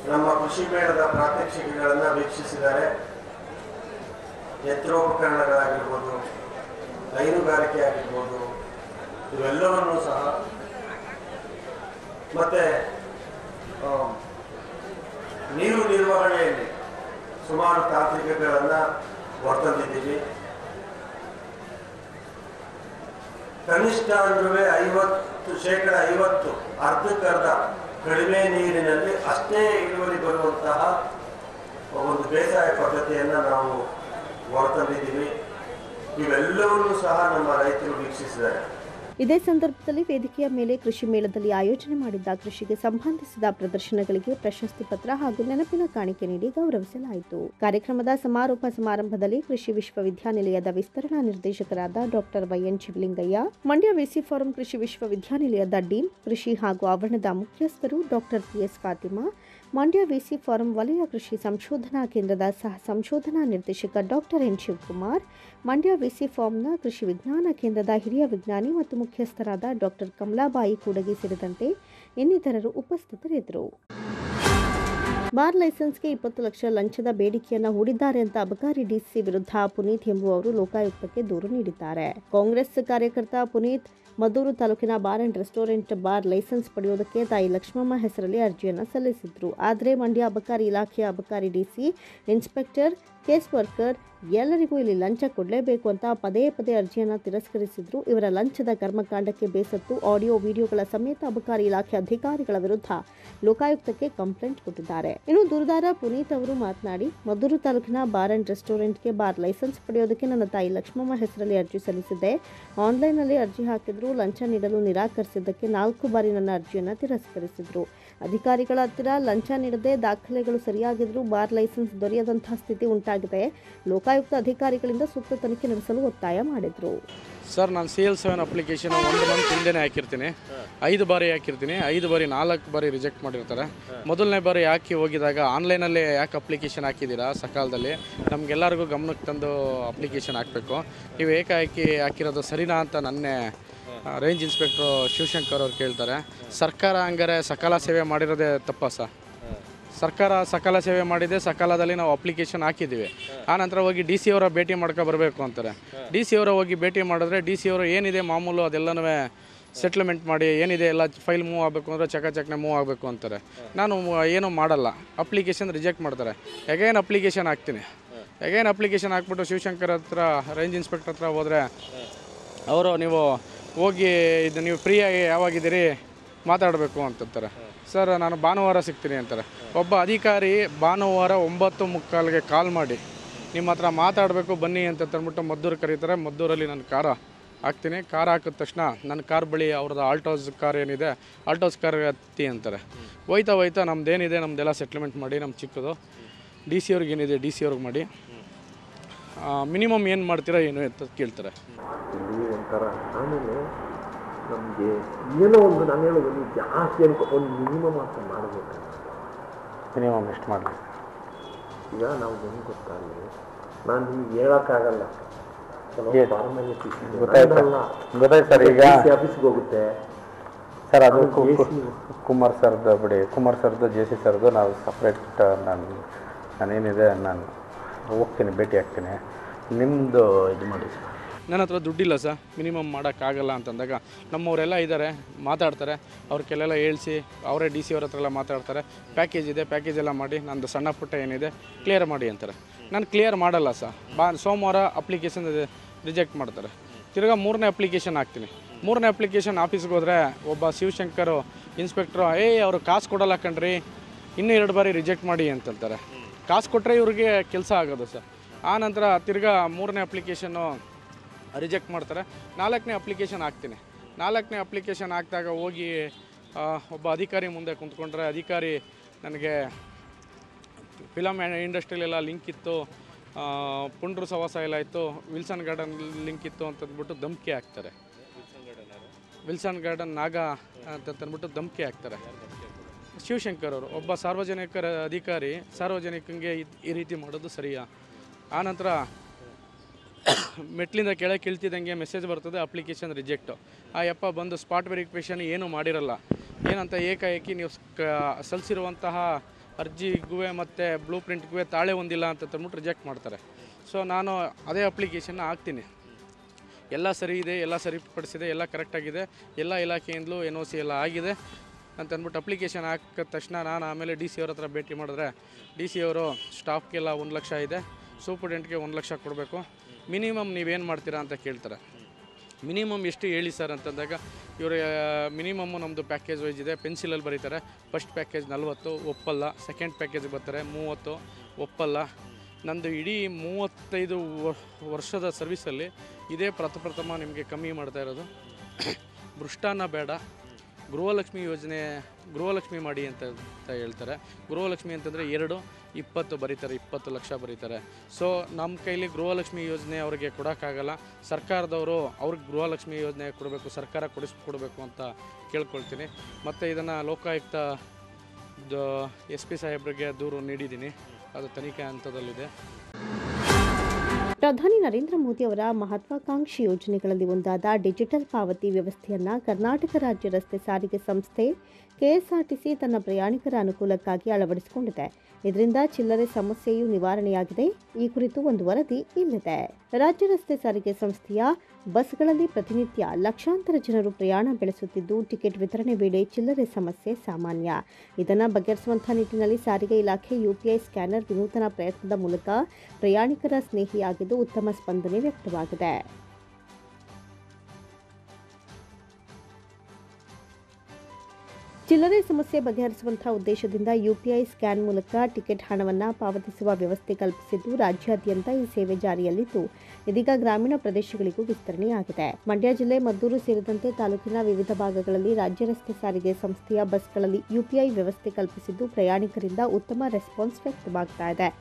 ನಮ್ಮ ಕೃಷಿ ಮೇಳದ ಪ್ರಾತ್ಯಕ್ಷಿಕೆಗಳನ್ನು ವೀಕ್ಷಿಸಿದ್ದಾರೆ. ಯಂತ್ರೋಪಕರಣಗಳಾಗಿರ್ಬೋದು, ಹೈನುಗಾರಿಕೆ ಆಗಿರ್ಬೋದು, ಇವೆಲ್ಲವನ್ನೂ ಸಹ ಮತ್ತೆ ನೀರು ನಿರ್ವಹಣೆಯಲ್ಲಿ ಸುಮಾರು ತಾಂತ್ರಿಕಗಳನ್ನು ಹೊರತಂದಿದ್ದೀವಿ. ಕನಿಷ್ಠ ಅಂದ್ರೆ 50% ಅರ್ಧಕ್ಕರ್ಧ ಕಡಿಮೆ ನೀರಿನಲ್ಲಿ ಅಷ್ಟೇ ಇಳುವರಿ ಬರುವಂತಹ ಒಂದು ಬೇಸಾಯ ಪದ್ಧತಿಯನ್ನು ನಾವು ಹೊರತಂದಿದ್ದೀವಿ. ಇವೆಲ್ಲವನ್ನೂ ಸಹ ನಮ್ಮ ರೈತರು ವೀಕ್ಷಿಸಿದ್ದಾರೆ. ಇದೇ ಸಂದರ್ಭದಲ್ಲಿ ವೇದಿಕೆಯ ಮೇಲೆ ಕೃಷಿ ಮೇಳದಲ್ಲಿ ಆಯೋಜನೆ ಮಾಡಿದ್ದ ಕೃಷಿಗೆ ಸಂಬಂಧಿಸಿದ ಪ್ರದರ್ಶನಗಳಿಗೆ ಪ್ರಶಸ್ತಿ ಪತ್ರ ಹಾಗೂ ನೆನಪಿನ ಕಾಣಿಕೆ ನೀಡಿ ಗೌರವಿಸಲಾಯಿತು. ಕಾರ್ಯಕ್ರಮದ ಸಮಾರೋಪ ಸಮಾರಂಭದಲ್ಲಿ ಕೃಷಿ ವಿಶ್ವವಿದ್ಯಾನಿಲಯದ ವಿಸ್ತರಣಾ ನಿರ್ದೇಶಕರಾದ doctor Y N Shivalingaiah, Mandya VC farm ಕೃಷಿ ವಿಶ್ವವಿದ್ಯಾನಿಲಯದ ಡೀನ್, ಕೃಷಿ ಹಾಗೂ ಆವರಣದ ಮುಖ್ಯಸ್ಥರು doctor P S Fathima, Mandya VC farm ವಲಯ ಕೃಷಿ ಸಂಶೋಧನಾ ಕೇಂದ್ರದ ಸಹ ಸಂಶೋಧನಾ ನಿರ್ದೇಶಕ doctor N Shivakumar, Mandya VC ಫಾರ್ಮ್ನ ಕೃಷಿ ವಿಜ್ಞಾನ ಕೇಂದ್ರದ ಹಿರಿಯ ವಿಜ್ಞಾನಿ ಮತ್ತು ಮುಖ್ಯಸ್ಥರಾದ ಡಾಕ್ಟರ್ ಕಮಲಾಬಾಯಿ ಕೂಡಗಿ ಸೇರಿದಂತೆ ಇನ್ನಿತರರು ಉಪಸ್ಥಿತರಿದ್ದರು. ಬಾರ್ ಲೈಸೆನ್ಸ್ಗೆ 20 ಲಕ್ಷ ಲಂಚದ ಬೇಡಿಕೆಯನ್ನು ಹೂಡಿದ್ದಾರೆ ಅಂತ ಅಬಕಾರಿ ಡಿಸಿ ವಿರುದ್ಧ ಪುನೀತ್ ಎಂಬುವವರು ಲೋಕಾಯುಕ್ತಕ್ಕೆ ದೂರು ನೀಡಿದ್ದಾರೆ. ಕಾಂಗ್ರೆಸ್ ಕಾರ್ಯಕರ್ತ ಪುನೀತ್ ಮದ್ದೂರು ತಾಲೂಕಿನ bar and restaurant bar licence ಪಡೆಯೋದಕ್ಕೆ ತಾಯಿ ಲಕ್ಷ್ಮಮ್ಮ ಹೆಸರಲ್ಲಿ ಅರ್ಜಿಯನ್ನು ಸಲ್ಲಿಸಿದ್ರು. ಆದರೆ ಮಂಡ್ಯ ಅಬಕಾರಿ ಇಲಾಖೆಯ ಅಬಕಾರಿ ಡಿಸಿ, ಇನ್ಸ್ಪೆಕ್ಟರ್, ಕೇಸ್ ವರ್ಕರ್ ಎಲ್ಲರಿಗೂ ಇಲ್ಲಿ ಲಂಚ ಕೊಡಲೇಬೇಕು ಅಂತ ಪದೇ ಪದೇ ಅರ್ಜಿಯನ್ನು ತಿರಸ್ಕರಿಸಿದ್ರು. ಇವರ ಲಂಚದ ಕರ್ಮಕಾಂಡಕ್ಕೆ ಬೇಸತ್ತು ಆಡಿಯೋ ವಿಡಿಯೋಗಳ ಸಮೇತ ಅಬಕಾರಿ ಇಲಾಖೆ ಅಧಿಕಾರಿಗಳ ವಿರುದ್ಧ ಲೋಕಾಯುಕ್ತಕ್ಕೆ ಕಂಪ್ಲೇಂಟ್ ಕೊಟ್ಟಿದ್ದಾರೆ. ಇನ್ನು ದೂರುದಾರ ಪುನೀತ್ ಅವರು ಮಾತನಾಡಿ, ಮದ್ದೂರು ತಾಲೂಕಿನ ಬಾರ್ ಅಂಡ್ ರೆಸ್ಟೋರೆಂಟ್ಗೆ ಬಾರ್ ಲೈಸೆನ್ಸ್ ಪಡೆಯೋದಕ್ಕೆ ನನ್ನ ತಾಯಿ ಲಕ್ಷ್ಮಮ್ಮ ಹೆಸರಲ್ಲಿ ಅರ್ಜಿ ಸಲ್ಲಿಸಿದ್ದೆ. ಆನ್ಲೈನ್ನಲ್ಲಿ ಅರ್ಜಿ ಹಾಕಿದ್ರು. ಲಂಚ ನೀಡಲು ನಿರಾಕರಿಸಿದ್ದಕ್ಕೆ 4 ಬಾರಿ ನನ್ನ ಅರ್ಜಿಯನ್ನು ತಿರಸ್ಕರಿಸಿದ್ರು. ಅಧಿಕಾರಿಗಳ ಹತ್ತಿರ ಲಂಚ ನೀಡದೆ ದಾಖಲೆಗಳು ಸರಿಯಾಗಿದ್ರು ಬಾರ್ ಲೈಸೆನ್ಸ್ ದೊರೆಯದಂತಹ ಸ್ಥಿತಿ ಉಂಟಾಗಿದೆ. ಲೋಕಾಯುಕ್ತ ಅಧಿಕಾರಿಗಳಿಂದ ಸೂಕ್ತ ತನಿಖೆ ನಡೆಸಲು ಒತ್ತಾಯ ಮಾಡಿದ್ರು. ಸರ್, ನಾನು CL7 ಅಪ್ಲಿಕೇಶನ್ 1 ಮಂತ್ ಹಿಂದೆನೇ ಹಾಕಿರ್ತೀನಿ. 5 ಬಾರಿ ಹಾಕಿರ್ತೀನಿ. 5 ಬಾರಿ 4 ಬಾರಿ ರಿಜೆಕ್ಟ್ ಮಾಡಿರ್ತಾರೆ. ಮೊದಲನೇ ಬಾರಿ ಹಾಕಿ ಹೋಗಿದಾಗ ಆನ್ಲೈನಲ್ಲೇ ಯಾಕೆ ಅಪ್ಲಿಕೇಶನ್ ಹಾಕಿದ್ದೀರಾ ಸಕಾಲದಲ್ಲಿ, ನಮಗೆಲ್ಲರಿಗೂ ಗಮನಕ್ಕೆ ತಂದು ಅಪ್ಲಿಕೇಶನ್ ಹಾಕಬೇಕು, ನೀವು ಏಕಾಏಕಿ ಹಾಕಿರೋದು ಸರಿನಾ ಅಂತ ನನ್ನೇ ರೇಂಜ್ ಇನ್ಸ್ಪೆಕ್ಟ್ರು ಶಿವಶಂಕರ್ ಅವ್ರು ಕೇಳ್ತಾರೆ. ಸರ್ಕಾರ ಹಂಗಾರೆ ಸಕಾಲ ಸೇವೆ ಮಾಡಿರೋದೇ ತಪ್ಪಾ ಸರ್? ಸರ್ಕಾರ ಸಕಾಲ ಸೇವೆ ಮಾಡಿದೆ, ಸಕಾಲದಲ್ಲಿ ನಾವು ಅಪ್ಲಿಕೇಶನ್ ಹಾಕಿದ್ದೀವಿ. ಆನಂತರ ಹೋಗಿ DC ಅವರ ಭೇಟಿ ಮಾಡ್ಕೊ ಬರಬೇಕು ಅಂತಾರೆ. DC ಅವರ ಹೋಗಿ ಭೇಟಿ ಮಾಡಿದ್ರೆ DC ಅವರು ಏನಿದೆ ಮಾಮೂಲು ಅದೆಲ್ಲನೂ ಸೆಟ್ಲ್ಮೆಂಟ್ ಮಾಡಿ ಏನಿದೆ ಎಲ್ಲ ಫೈಲ್ ಮೂವ್ ಆಗಬೇಕು ಅಂದರೆ ಚಕಚಕ್ನೆ ಮೂವ್ ಆಗಬೇಕು ಅಂತಾರೆ. ನಾನು ಏನೂ ಮಾಡಲ್ಲ, ಅಪ್ಲಿಕೇಶನ್ ರಿಜೆಕ್ಟ್ ಮಾಡ್ತಾರೆ. ಎಗೈನ್ ಅಪ್ಲಿಕೇಶನ್ ಹಾಕ್ತೀನಿ. ಎಗೈನ್ ಅಪ್ಲಿಕೇಶನ್ ಹಾಕ್ಬಿಟ್ಟು ಶಿವಶಂಕರ್ ಹತ್ರ ರೇಂಜ್ ಇನ್ಸ್ಪೆಕ್ಟರ್ ಹತ್ರ ಹೋದರೆ ಅವರು ನೀವು ಹೋಗಿ ಇದು ನೀವು ಫ್ರೀಯಾಗಿ ಯಾವಾಗಿದ್ದೀರಿ ಮಾತಾಡಬೇಕು ಅಂತಂತಾರೆ. ಸರ್, ನಾನು ಭಾನುವಾರ ಸಿಗ್ತೀನಿ ಅಂತಾರೆ. ಒಬ್ಬ ಅಧಿಕಾರಿ ಭಾನುವಾರ 9:45ಗೆ ಕಾಲ್ ಮಾಡಿ ನಿಮ್ಮ ಹತ್ರ ಮಾತಾಡಬೇಕು ಬನ್ನಿ ಅಂತ ತಂದ್ಬಿಟ್ಟು ಮದ್ದೂರು ಕರೀತಾರೆ. ಮದ್ದೂರಲ್ಲಿ ನಾನು ಕಾರ ಹಾಕ್ತೀನಿ. ಕಾರ್ ಹಾಕಿದ ತಕ್ಷಣ ನನ್ನ ಕಾರ್ ಬಳಿ ಅವ್ರದ್ದು ಆಲ್ಟೋಸ್ ಕಾರ್ ಏನಿದೆ, ಆಲ್ಟೋಸ್ ಕಾರ್ ಹತ್ತಿ ಅಂತಾರೆ. ಹೋಯ್ತಾ ನಮ್ಮದೇನಿದೆ ನಮ್ಮದೆಲ್ಲ ಸೆಟ್ಲ್ಮೆಂಟ್ ಮಾಡಿ, ನಮ್ಮ ಚಿಕ್ಕದು DC ಅವ್ರಿಗೆ ಏನಿದೆ DC ಅವ್ರಿಗೆ ಮಾಡಿ, ಮಿನಿಮಮ್ ಏನು ಮಾಡ್ತೀರಾ ಏನು ಅಂತ ಕೇಳ್ತಾರೆ. ಒಂಥರ. ಆಮೇಲೆ ನಮಗೆ ಏನೋ ಒಂದು ನಾನು ಹೇಳೋದು ನೀವು ಜಾಸ್ತಿ ಒಂದು ಮಿನಿಮಮ್ ಅಂತ ಮಾಡಬೇಕು. ಮಿನಿಮಮ್ ಎಷ್ಟು ಮಾಡಲಿ? ಈಗ ನಾವು ಹೆಂಗೆ ಗೊತ್ತಾಗಲಿ, ನಾನು ನಿಮ್ಗೆ ಹೇಳೋಕ್ಕಾಗಲ್ಲ. ಗೊತ್ತಾಯ್ತು ಸರ್. ಈಗ ಆಫೀಸ್ಗೆ ಹೋಗುತ್ತೆ ಸರ್, ಅದು ಕುಮಾರ್ ಸರ್ದು ಬಿಡಿ, ಕುಮಾರ್ ಸರ್ದು ಜೆ ಸಿ ಸರ್ದು ನಾವು ಸಪ್ರೇಟ್ ನಾನೇನಿದೆ ನಾನು ಹೋಗ್ತೀನಿ, ಭೇಟಿ ಆಗ್ತೀನಿ. ನಿಮ್ಮದು ಇದು ಮಾಡಿ ಸರ್. ನನ್ನ ಹತ್ರ ದುಡ್ಡಿಲ್ಲ ಸರ್, ಮಿನಿಮಮ್ ಮಾಡೋಕ್ಕಾಗಲ್ಲ ಅಂತಂದಾಗ ನಮ್ಮವರೆಲ್ಲ ಇದ್ದಾರೆ, ಮಾತಾಡ್ತಾರೆ. ಅವ್ರ ಕೆಲವೆಲ್ಲ ಹೇಳ್ಸಿ ಅವರೇ ಡಿ ಸಿ ಅವ್ರ ಹತ್ರ ಎಲ್ಲ ಮಾತಾಡ್ತಾರೆ. ಪ್ಯಾಕೇಜ್ ಇದೆ, ಪ್ಯಾಕೇಜ್ ಎಲ್ಲ ಮಾಡಿ ನಂದು ಸಣ್ಣ ಪುಟ್ಟ ಏನಿದೆ ಕ್ಲಿಯರ್ ಮಾಡಿ ಅಂತಾರೆ. ನಾನು ಕ್ಲಿಯರ್ ಮಾಡಲ್ಲ ಸರ್. ಸೋಮವಾರ ಅಪ್ಲಿಕೇಶನ್ ರಿಜೆಕ್ಟ್ ಮಾಡ್ತಾರೆ. ತಿರ್ಗಾ 3ನೇ ಅಪ್ಲಿಕೇಶನ್ ಹಾಕ್ತೀನಿ. 3ನೇ ಅಪ್ಲಿಕೇಶನ್ ಆಫೀಸ್ಗೆ ಹೋದರೆ ಒಬ್ಬ ಶಿವಶಂಕರು ಇನ್ಸ್ಪೆಕ್ಟ್ರು, ಅವರು ಕಾಸು ಕೊಡಲ್ಲ ಕಣ್ರಿ, ಇನ್ನೂ 2 ಬಾರಿ ರಿಜೆಕ್ಟ್ ಮಾಡಿ ಅಂತಂತಾರೆ. ಕಾಸು ಕೊಟ್ಟರೆ ಇವ್ರಿಗೆ ಕೆಲಸ ಆಗೋದು ಸರ್. ಆ ನಂತರ ತಿರ್ಗಾ 3ನೇ ಅಪ್ಲಿಕೇಶನ್ನು ರಿಜೆಕ್ಟ್ ಮಾಡ್ತಾರೆ. 4ನೇ ಅಪ್ಲಿಕೇಶನ್ ಹಾಕ್ತೀನಿ. 4ನೇ ಅಪ್ಲಿಕೇಶನ್ ಹಾಕಿದಾಗ ಹೋಗಿ ಒಬ್ಬ ಅಧಿಕಾರಿ ಮುಂದೆ ಕುಂತ್ಕೊಂಡ್ರೆ, ಅಧಿಕಾರಿ ನನಗೆ ಫಿಲಮ್ ಇಂಡಸ್ಟ್ರಿಲೆಲ್ಲ ಲಿಂಕ್ ಇತ್ತು, ಪುಂಡ್ರು ಸವಾಸ ಎಲ್ಲ ಇತ್ತು, ವಿಲ್ಸನ್ ಗಾರ್ಡನ್ ಲಿಂಕ್ ಇತ್ತು ಅಂತಂದ್ಬಿಟ್ಟು ಧಮಕಿ ಹಾಕ್ತಾರೆ. ವಿಲ್ಸನ್ ಗಾರ್ಡನ್ ನಾಗ ಅಂತಂದ್ಬಿಟ್ಟು ಧಮಕಿ ಹಾಕ್ತಾರೆ. ಶಿವಶಂಕರ್ ಅವರು ಒಬ್ಬ ಸಾರ್ವಜನಿಕರ ಅಧಿಕಾರಿ, ಸಾರ್ವಜನಿಕನಿಗೆ ಈ ರೀತಿ ಮಾಡೋದು ಸರಿಯಾ? ಆನಂತರ ಮೆಟ್ಲಿಂದ ಕೆಳಗೆ ಇಳ್ತಿದ್ದಂಗೆ ಮೆಸೇಜ್ ಬರ್ತದೆ, ಅಪ್ಲಿಕೇಶನ್ ರಿಜೆಕ್ಟು. ಆ ಯಪ್ಪ ಬಂದು ಸ್ಪಾಟ್ ವೆರಿಫಿಕೇಷನ್ ಏನೂ ಮಾಡಿರಲ್ಲ. ಏನಂತ ಏಕಾಏಕಿ ನೀವು ಸಲ್ಲಿಸಿರುವಂತಹ ಅರ್ಜಿಗೂ ಮತ್ತು ಬ್ಲೂ ಪ್ರಿಂಟ್ಗೂ ತಾಳೆ ಹೊಂದಿಲ್ಲ ಅಂತಂದ್ಬಿಟ್ಟು ರಿಜೆಕ್ಟ್ ಮಾಡ್ತಾರೆ. ಸೊ ನಾನು ಅದೇ ಅಪ್ಲಿಕೇಶನ್ನ ಹಾಕ್ತೀನಿ. ಎಲ್ಲ ಸರಿ ಇದೆ, ಎಲ್ಲ ಸರಿಪಡಿಸಿದೆ, ಎಲ್ಲ ಕರೆಕ್ಟಾಗಿದೆ, ಎಲ್ಲ ಇಲಾಖೆಯಿಂದಲೂ NOC ಎಲ್ಲ ಆಗಿದೆ ಅಂತಂದ್ಬಿಟ್ಟು ಅಪ್ಲಿಕೇಶನ್ ಹಾಕಿದ ತಕ್ಷಣ ನಾನು ಆಮೇಲೆ ಡಿ ಸಿ ಅವ್ರ ಹತ್ರ ಭೇಟಿ ಮಾಡಿದ್ರೆ, ಡಿ ಸಿ ಅವರು ಸ್ಟಾಫ್ಗೆಲ್ಲ 1 ಲಕ್ಷ ಇದೆ, ಸೂಪರ್ಡೆಂಟ್ಗೆ 1 ಲಕ್ಷ ಕೊಡಬೇಕು, ಮಿನಿಮಮ್ ನೀವೇನು ಮಾಡ್ತೀರಾ ಅಂತ ಕೇಳ್ತಾರೆ. ಮಿನಿಮಮ್ ಎಷ್ಟು ಹೇಳಿ ಸರ್ ಅಂತಂದಾಗ ಇವರು ಮಿನಿಮಮ್ಮು ನಮ್ಮದು ಪ್ಯಾಕೇಜ್ ವೈಸ್ ಇದೆ, ಪೆನ್ಸಿಲಲ್ಲಿ ಬರೀತಾರೆ. ಫಸ್ಟ್ ಪ್ಯಾಕೇಜ್ 40 ಒಪ್ಪಲ್ಲ, ಸೆಕೆಂಡ್ ಪ್ಯಾಕೇಜ್ ಬರ್ತಾರೆ 30 ಒಪ್ಪಲ್ಲ. ನಂದು ಇಡೀ 35 ವರ್ಷದ ಸರ್ವಿಸಲ್ಲಿ ಇದೇ ಪ್ರಥಮ ನಿಮಗೆ ಕಮ್ಮಿ ಮಾಡ್ತಾ ಇರೋದು. ಭ್ರಷ್ಟಾನ್ನ ಬೇಡ, ಗೃಹಲಕ್ಷ್ಮಿ ಮಾಡಿ ಅಂತ ಹೇಳ್ತಾರೆ. ಗೃಹಲಕ್ಷ್ಮಿ ಅಂತಂದರೆ 20 ಬರೀತಾರೆ, 20 ಲಕ್ಷ ಬರೀತಾರೆ. ಸೊ ನಮ್ಮ ಕೈಲಿ ಗೃಹಲಕ್ಷ್ಮಿ ಯೋಜನೆ ಅವ್ರಿಗೆ ಕೊಡೋಕ್ಕಾಗಲ್ಲ. ಸರ್ಕಾರದವರು ಅವ್ರಿಗೆ ಗೃಹಲಕ್ಷ್ಮಿ ಯೋಜನೆ ಕೊಡಬೇಕು, ಸರ್ಕಾರ ಕೊಡಿಸ್ಕೊಡ್ಬೇಕು ಅಂತ ಕೇಳ್ಕೊಳ್ತೀನಿ. ಮತ್ತು ಇದನ್ನು ಲೋಕಾಯುಕ್ತ SP ಸಾಹೇಬ್ರಿಗೆ ದೂರು ನೀಡಿದ್ದೀನಿ, ಅದು ತನಿಖೆ ಹಂತದಲ್ಲಿದೆ. ಪ್ರಧಾನಿ ನರೇಂದ್ರ ಮೋದಿ ಅವರ ಮಹತ್ವಾಕಾಂಕ್ಷಿ ಯೋಜನೆಗಳಲ್ಲಿ ಒಂದಾದ ಡಿಜಿಟಲ್ ಪಾವತಿ ವ್ಯವಸ್ಥೆಯನ್ನು ಕರ್ನಾಟಕ ರಾಜ್ಯ ರಸ್ತೆ ಸಾರಿಗೆ ಸಂಸ್ಥೆ KSRTC ತನ್ನ ಪ್ರಯಾಣಿಕರ ಅನುಕೂಲಕ್ಕಾಗಿ ಅಳವಡಿಸಿಕೊಂಡಿದೆ. ಇದರಿಂದ ಚಿಲ್ಲರೆ ಸಮಸ್ಯೆಯೂ ನಿವಾರಣೆಯಾಗಿದೆ. ಈ ಕುರಿತು ಒಂದು ವರದಿ ಇಲ್ಲಿದೆ. ರಾಜ್ಯ ರಸ್ತೆ ಸಾರಿಗೆ ಸಂಸ್ಥೆಯ ಬಸ್ಗಳಲ್ಲಿ ಪ್ರತಿನಿತ್ಯ ಲಕ್ಷಾಂತರ ಜನರು ಪ್ರಯಾಣ ಬೆಳೆಸುತ್ತಿದ್ದು, ಟಿಕೆಟ್ ವಿತರಣೆ ವೇಳೆ ಚಿಲ್ಲರೆ ಸಮಸ್ಯೆ ಸಾಮಾನ್ಯ. ಇದನ್ನು ಬಗೆಹರಿಸುವಂತಹ ನಿಟ್ಟಿನಲ್ಲಿ ಸಾರಿಗೆ ಇಲಾಖೆ UPI ಸ್ಕ್ಯಾನರ್ ವಿನೂತನ ಪ್ರಯತ್ನದ ಮೂಲಕ ಪ್ರಯಾಣಿಕರ ಸ್ನೇಹಿಯಾಗಿದ್ದು ಉತ್ತಮ ಸ್ಪಂದನೆ ವ್ಯಕ್ತವಾಗಿದೆ. ಚಿಲ್ಲರೆ ಸಮಸ್ಯೆ ಬಗೆಹರಿಸುವಂತಹ ಉದ್ದೇಶದಿಂದ UPI ಸ್ಕ್ಯಾನ್ ಮೂಲಕ ಟಿಕೆಟ್ ಹಣವನ್ನು ಪಾವತಿಸುವ ವ್ಯವಸ್ಥೆ ಕಲ್ಪಿಸಿದ್ದು, ರಾಜ್ಯಾದ್ಯಂತ ಈ ಸೇವೆ ಜಾರಿಯಲ್ಲಿದ್ದು, ಇದೀಗ ಗ್ರಾಮೀಣ ಪ್ರದೇಶಗಳಿಗೂ ವಿಸ್ತರಣೆಯಾಗಿದೆ. ಮಂಡ್ಯ ಜಿಲ್ಲೆ ಮದ್ದೂರು ಸೇರಿದಂತೆ ತಾಲೂಕಿನ ವಿವಿಧ ಭಾಗಗಳಲ್ಲಿ ರಾಜ್ಯ ರಸ್ತೆ ಸಾರಿಗೆ ಸಂಸ್ಥೆಯ ಬಸ್ಗಳಲ್ಲಿ UPI ವ್ಯವಸ್ಥೆ ಕಲ್ಪಿಸಿದ್ದು, ಪ್ರಯಾಣಿಕರಿಂದ ಉತ್ತಮ ರೆಸ್ಪಾನ್ಸ್ ವ್ಯಕ್ತವಾಗ್ತಾ ಇದೆ.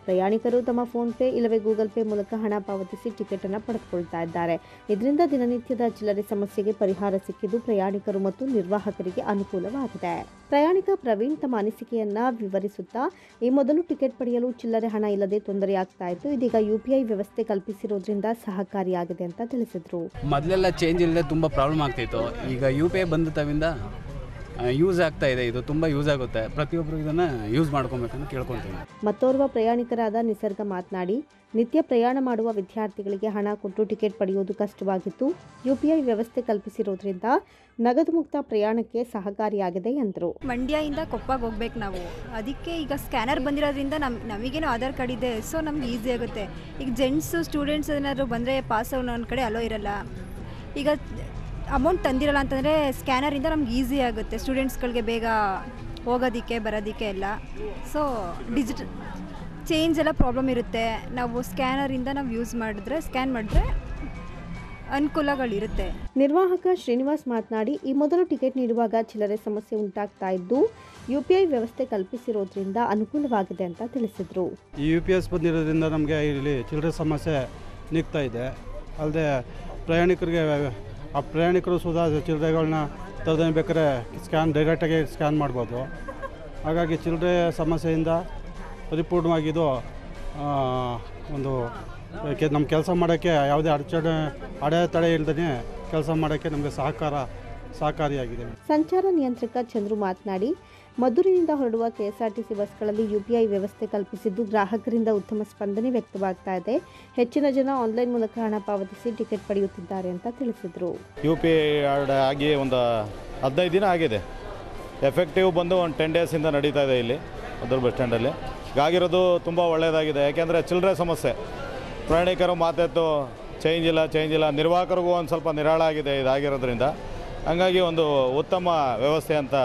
ಪ್ರಯಾಣಿಕರು ತಮ್ಮ ಫೋನ್ಪೇ ಇಲ್ಲವೇ ಗೂಗಲ್ ಪೇ ಮೂಲಕ ಹಣ ಪಾವತಿಸಿ ಟಿಕೆಟ್ ಅನ್ನು ಪಡೆದುಕೊಳ್ತಾ ಇದ್ದಾರೆ. ಇದರಿಂದ ದಿನನಿತ್ಯದ ಚಿಲ್ಲರೆ ಸಮಸ್ಯೆಗೆ ಪರಿಹಾರ ಸಿಕ್ಕಿದ್ದು, ಪ್ರಯಾಣಿಕರು ಮತ್ತು ನಿರ್ವಾಹಕರಿಗೆ ಅನುಕೂಲವಾಗಿದೆ. ಪ್ರಯಾಣಿಕ ಪ್ರವೀಣ್ ತಮ್ಮ ಅನಿಸಿಕೆಯನ್ನ ವಿವರಿಸುತ್ತಾ, ಈ ಮೊದಲು ಟಿಕೆಟ್ ಪಡೆಯಲು ಚಿಲ್ಲರೆ ಹಣ ಇಲ್ಲದೆ ತೊಂದರೆಯಾಗ್ತಾ ಇತ್ತು. ಇದೀಗ UPI ವ್ಯವಸ್ಥೆ ಕಲ್ಪಿಸಿರೋದ್ರಿಂದ ಸಹಕಾರಿಯಾಗಿದೆ ಅಂತ ತಿಳಿಸಿದ್ರು. ಮೊದಲೆಲ್ಲ ಚೇಂಜ್ ಇಲ್ಲದೆ ತುಂಬ ಪ್ರಾಬ್ಲಮ್ ಆಗ್ತಿತ್ತು. ಈಗ UPI ಬಂದಿದ್ದರಿಂದ ಯೂಸ್ ಆಗ್ತಾ ಇದೆ. ಇದು ತುಂಬ ಯೂಸ್ ಆಗುತ್ತೆ. ಪ್ರತಿಯೊಬ್ಬರು ಇದನ್ನು ಯೂಸ್ ಮಾಡ್ಕೊಬೇಕಂತ ಕೇಳ್ಕೊತೀನಿ. ಮತ್ತೋರ್ವ ಪ್ರಯಾಣಿಕರಾದ ನಿಸರ್ಗ ಮಾತನಾಡಿ, ನಿತ್ಯ ಪ್ರಯಾಣ ಮಾಡುವ ವಿದ್ಯಾರ್ಥಿಗಳಿಗೆ ಹಣ ಕೊಟ್ಟು ಟಿಕೆಟ್ ಪಡೆಯುವುದು ಕಷ್ಟವಾಗಿತ್ತು. UPI ವ್ಯವಸ್ಥೆ ಕಲ್ಪಿಸಿರೋದ್ರಿಂದ ನಗದು ಮುಕ್ತ ಪ್ರಯಾಣಕ್ಕೆ ಸಹಕಾರಿಯಾಗಿದೆ ಎಂದರು. ಮಂಡ್ಯದಿಂದ ಕೊಪ್ಪಗೆ ಹೋಗ್ಬೇಕು ನಾವು, ಅದಕ್ಕೆ ಈಗ ಸ್ಕ್ಯಾನರ್ ಬಂದಿರೋದ್ರಿಂದ ನಮಗೇನು ಆಧಾರ್ ಕಾರ್ಡ್ ಇದೆ, ಸೊ ನಮ್ಗೆ ಈಸಿ ಆಗುತ್ತೆ. ಈಗ ಜೆಂಟ್ಸು ಸ್ಟೂಡೆಂಟ್ಸ್ ಏನಾದರೂ ಬಂದರೆ ಪಾಸ್ ಒಂದು ಕಡೆ ಅಲೋ ಇರಲ್ಲ. ಈಗ ಅಮೌಂಟ್ ತಂದಿರಲ್ಲ ಅಂತಂದರೆ ಸ್ಕ್ಯಾನರಿಂದ ನಮ್ಗೆ ಈಸಿ ಆಗುತ್ತೆ, ಸ್ಟೂಡೆಂಟ್ಸ್ಗಳಿಗೆ ಬೇಗ ಹೋಗೋದಕ್ಕೆ ಬರೋದಕ್ಕೆ ಎಲ್ಲ. ಸೊ ಡಿಜಿಟಲ್ ಚೇಂಜ್ ಎಲ್ಲ ಪ್ರಾಬ್ಲಮ್ ಇರುತ್ತೆ. ನಾವು ಸ್ಕ್ಯಾನರಿಂದ ನಾವು ಯೂಸ್ ಮಾಡಿದ್ರೆ, ಸ್ಕ್ಯಾನ್ ಮಾಡಿದ್ರೆ ಅನುಕೂಲಗಳಿರುತ್ತೆ. ನಿರ್ವಾಹಕ ಶ್ರೀನಿವಾಸ್ ಮಾತನಾಡಿ, ಈ ಮೊದಲು ಟಿಕೆಟ್ ನೀಡುವಾಗ ಚಿಲ್ಲರೆ ಸಮಸ್ಯೆ ಉಂಟಾಗ್ತಾ ಇದ್ದು UPI ವ್ಯವಸ್ಥೆ ಕಲ್ಪಿಸಿರೋದ್ರಿಂದ ಅನುಕೂಲವಾಗಿದೆ ಅಂತ ತಿಳಿಸಿದರು. ಈ UPS ಬಂದಿರೋದ್ರಿಂದ ನಮಗೆ ಇಲ್ಲಿ ಚಿಲ್ಲರೆ ಸಮಸ್ಯೆ ನೀಗ್ತಾ ಇದೆ. ಅಲ್ಲದೆ ಪ್ರಯಾಣಿಕರು ಸುಧಾ ಚಿಲ್ಲರೆಗಳನ್ನ ತರದೇ ಬೇಕಾದ್ರೆ ಡೈರೆಕ್ಟಾಗಿ ಸ್ಕ್ಯಾನ್ ಮಾಡ್ಬೋದು. ಹಾಗಾಗಿ ಚಿಲ್ಲರೆ ಸಮಸ್ಯೆಯಿಂದ ಪರಿಪೂರ್ಣವಾಗಿ ಇದು ಒಂದು ನಮ್ಮ ಕೆಲಸ ಮಾಡೋಕ್ಕೆ ಯಾವುದೇ ಅಡೆತಡೆ ಇಲ್ಲದೇ ಕೆಲಸ ಮಾಡೋಕ್ಕೆ ನಮಗೆ ಸಹಕಾರಿಯಾಗಿದೆ. ಸಂಚಾರ ನಿಯಂತ್ರಕ ಚಂದ್ರು ಮಾತನಾಡಿ, ಮದ್ದೂರಿನಿಂದ ಹೊರಡುವ KSRTC ಬಸ್ಗಳಲ್ಲಿ UPI ವ್ಯವಸ್ಥೆ ಕಲ್ಪಿಸಿದ್ದು ಗ್ರಾಹಕರಿಂದ ಉತ್ತಮ ಸ್ಪಂದನೆ ವ್ಯಕ್ತವಾಗ್ತಾ ಇದೆ. ಹೆಚ್ಚಿನ ಜನ ಆನ್ಲೈನ್ ಮೂಲಕ ಹಣ ಪಾವತಿಸಿ ಟಿಕೆಟ್ ಪಡೆಯುತ್ತಿದ್ದಾರೆ ಅಂತ ತಿಳಿಸಿದರು. UPI ಆಗಿ ಒಂದು 15 ದಿನ ಆಗಿದೆ. ಎಫೆಕ್ಟಿವ್ ಬಂದು ಒಂದು 10 ಡೇಸಿಂದ ನಡೀತಾ ಇದೆ ಇಲ್ಲಿ ಮದ್ದೂರು ಬಸ್ ಸ್ಟ್ಯಾಂಡಲ್ಲಿ. ಆಗಿರೋದು ತುಂಬ ಒಳ್ಳೆಯದಾಗಿದೆ. ಯಾಕೆಂದರೆ ಚಿಲ್ಲರೆ ಸಮಸ್ಯೆ, ಪ್ರಯಾಣಿಕರು ಮಾತೆತ್ತು ಚೇಂಜ್ ಇಲ್ಲ, ನಿರ್ವಾಹಕರಿಗೂ ಒಂದು ಸ್ವಲ್ಪ ನಿರಾಳ ಆಗಿದೆ ಇದಾಗಿರೋದ್ರಿಂದ. ಹಂಗಾಗಿ ಒಂದು ಉತ್ತಮ ವ್ಯವಸ್ಥೆ ಅಂತ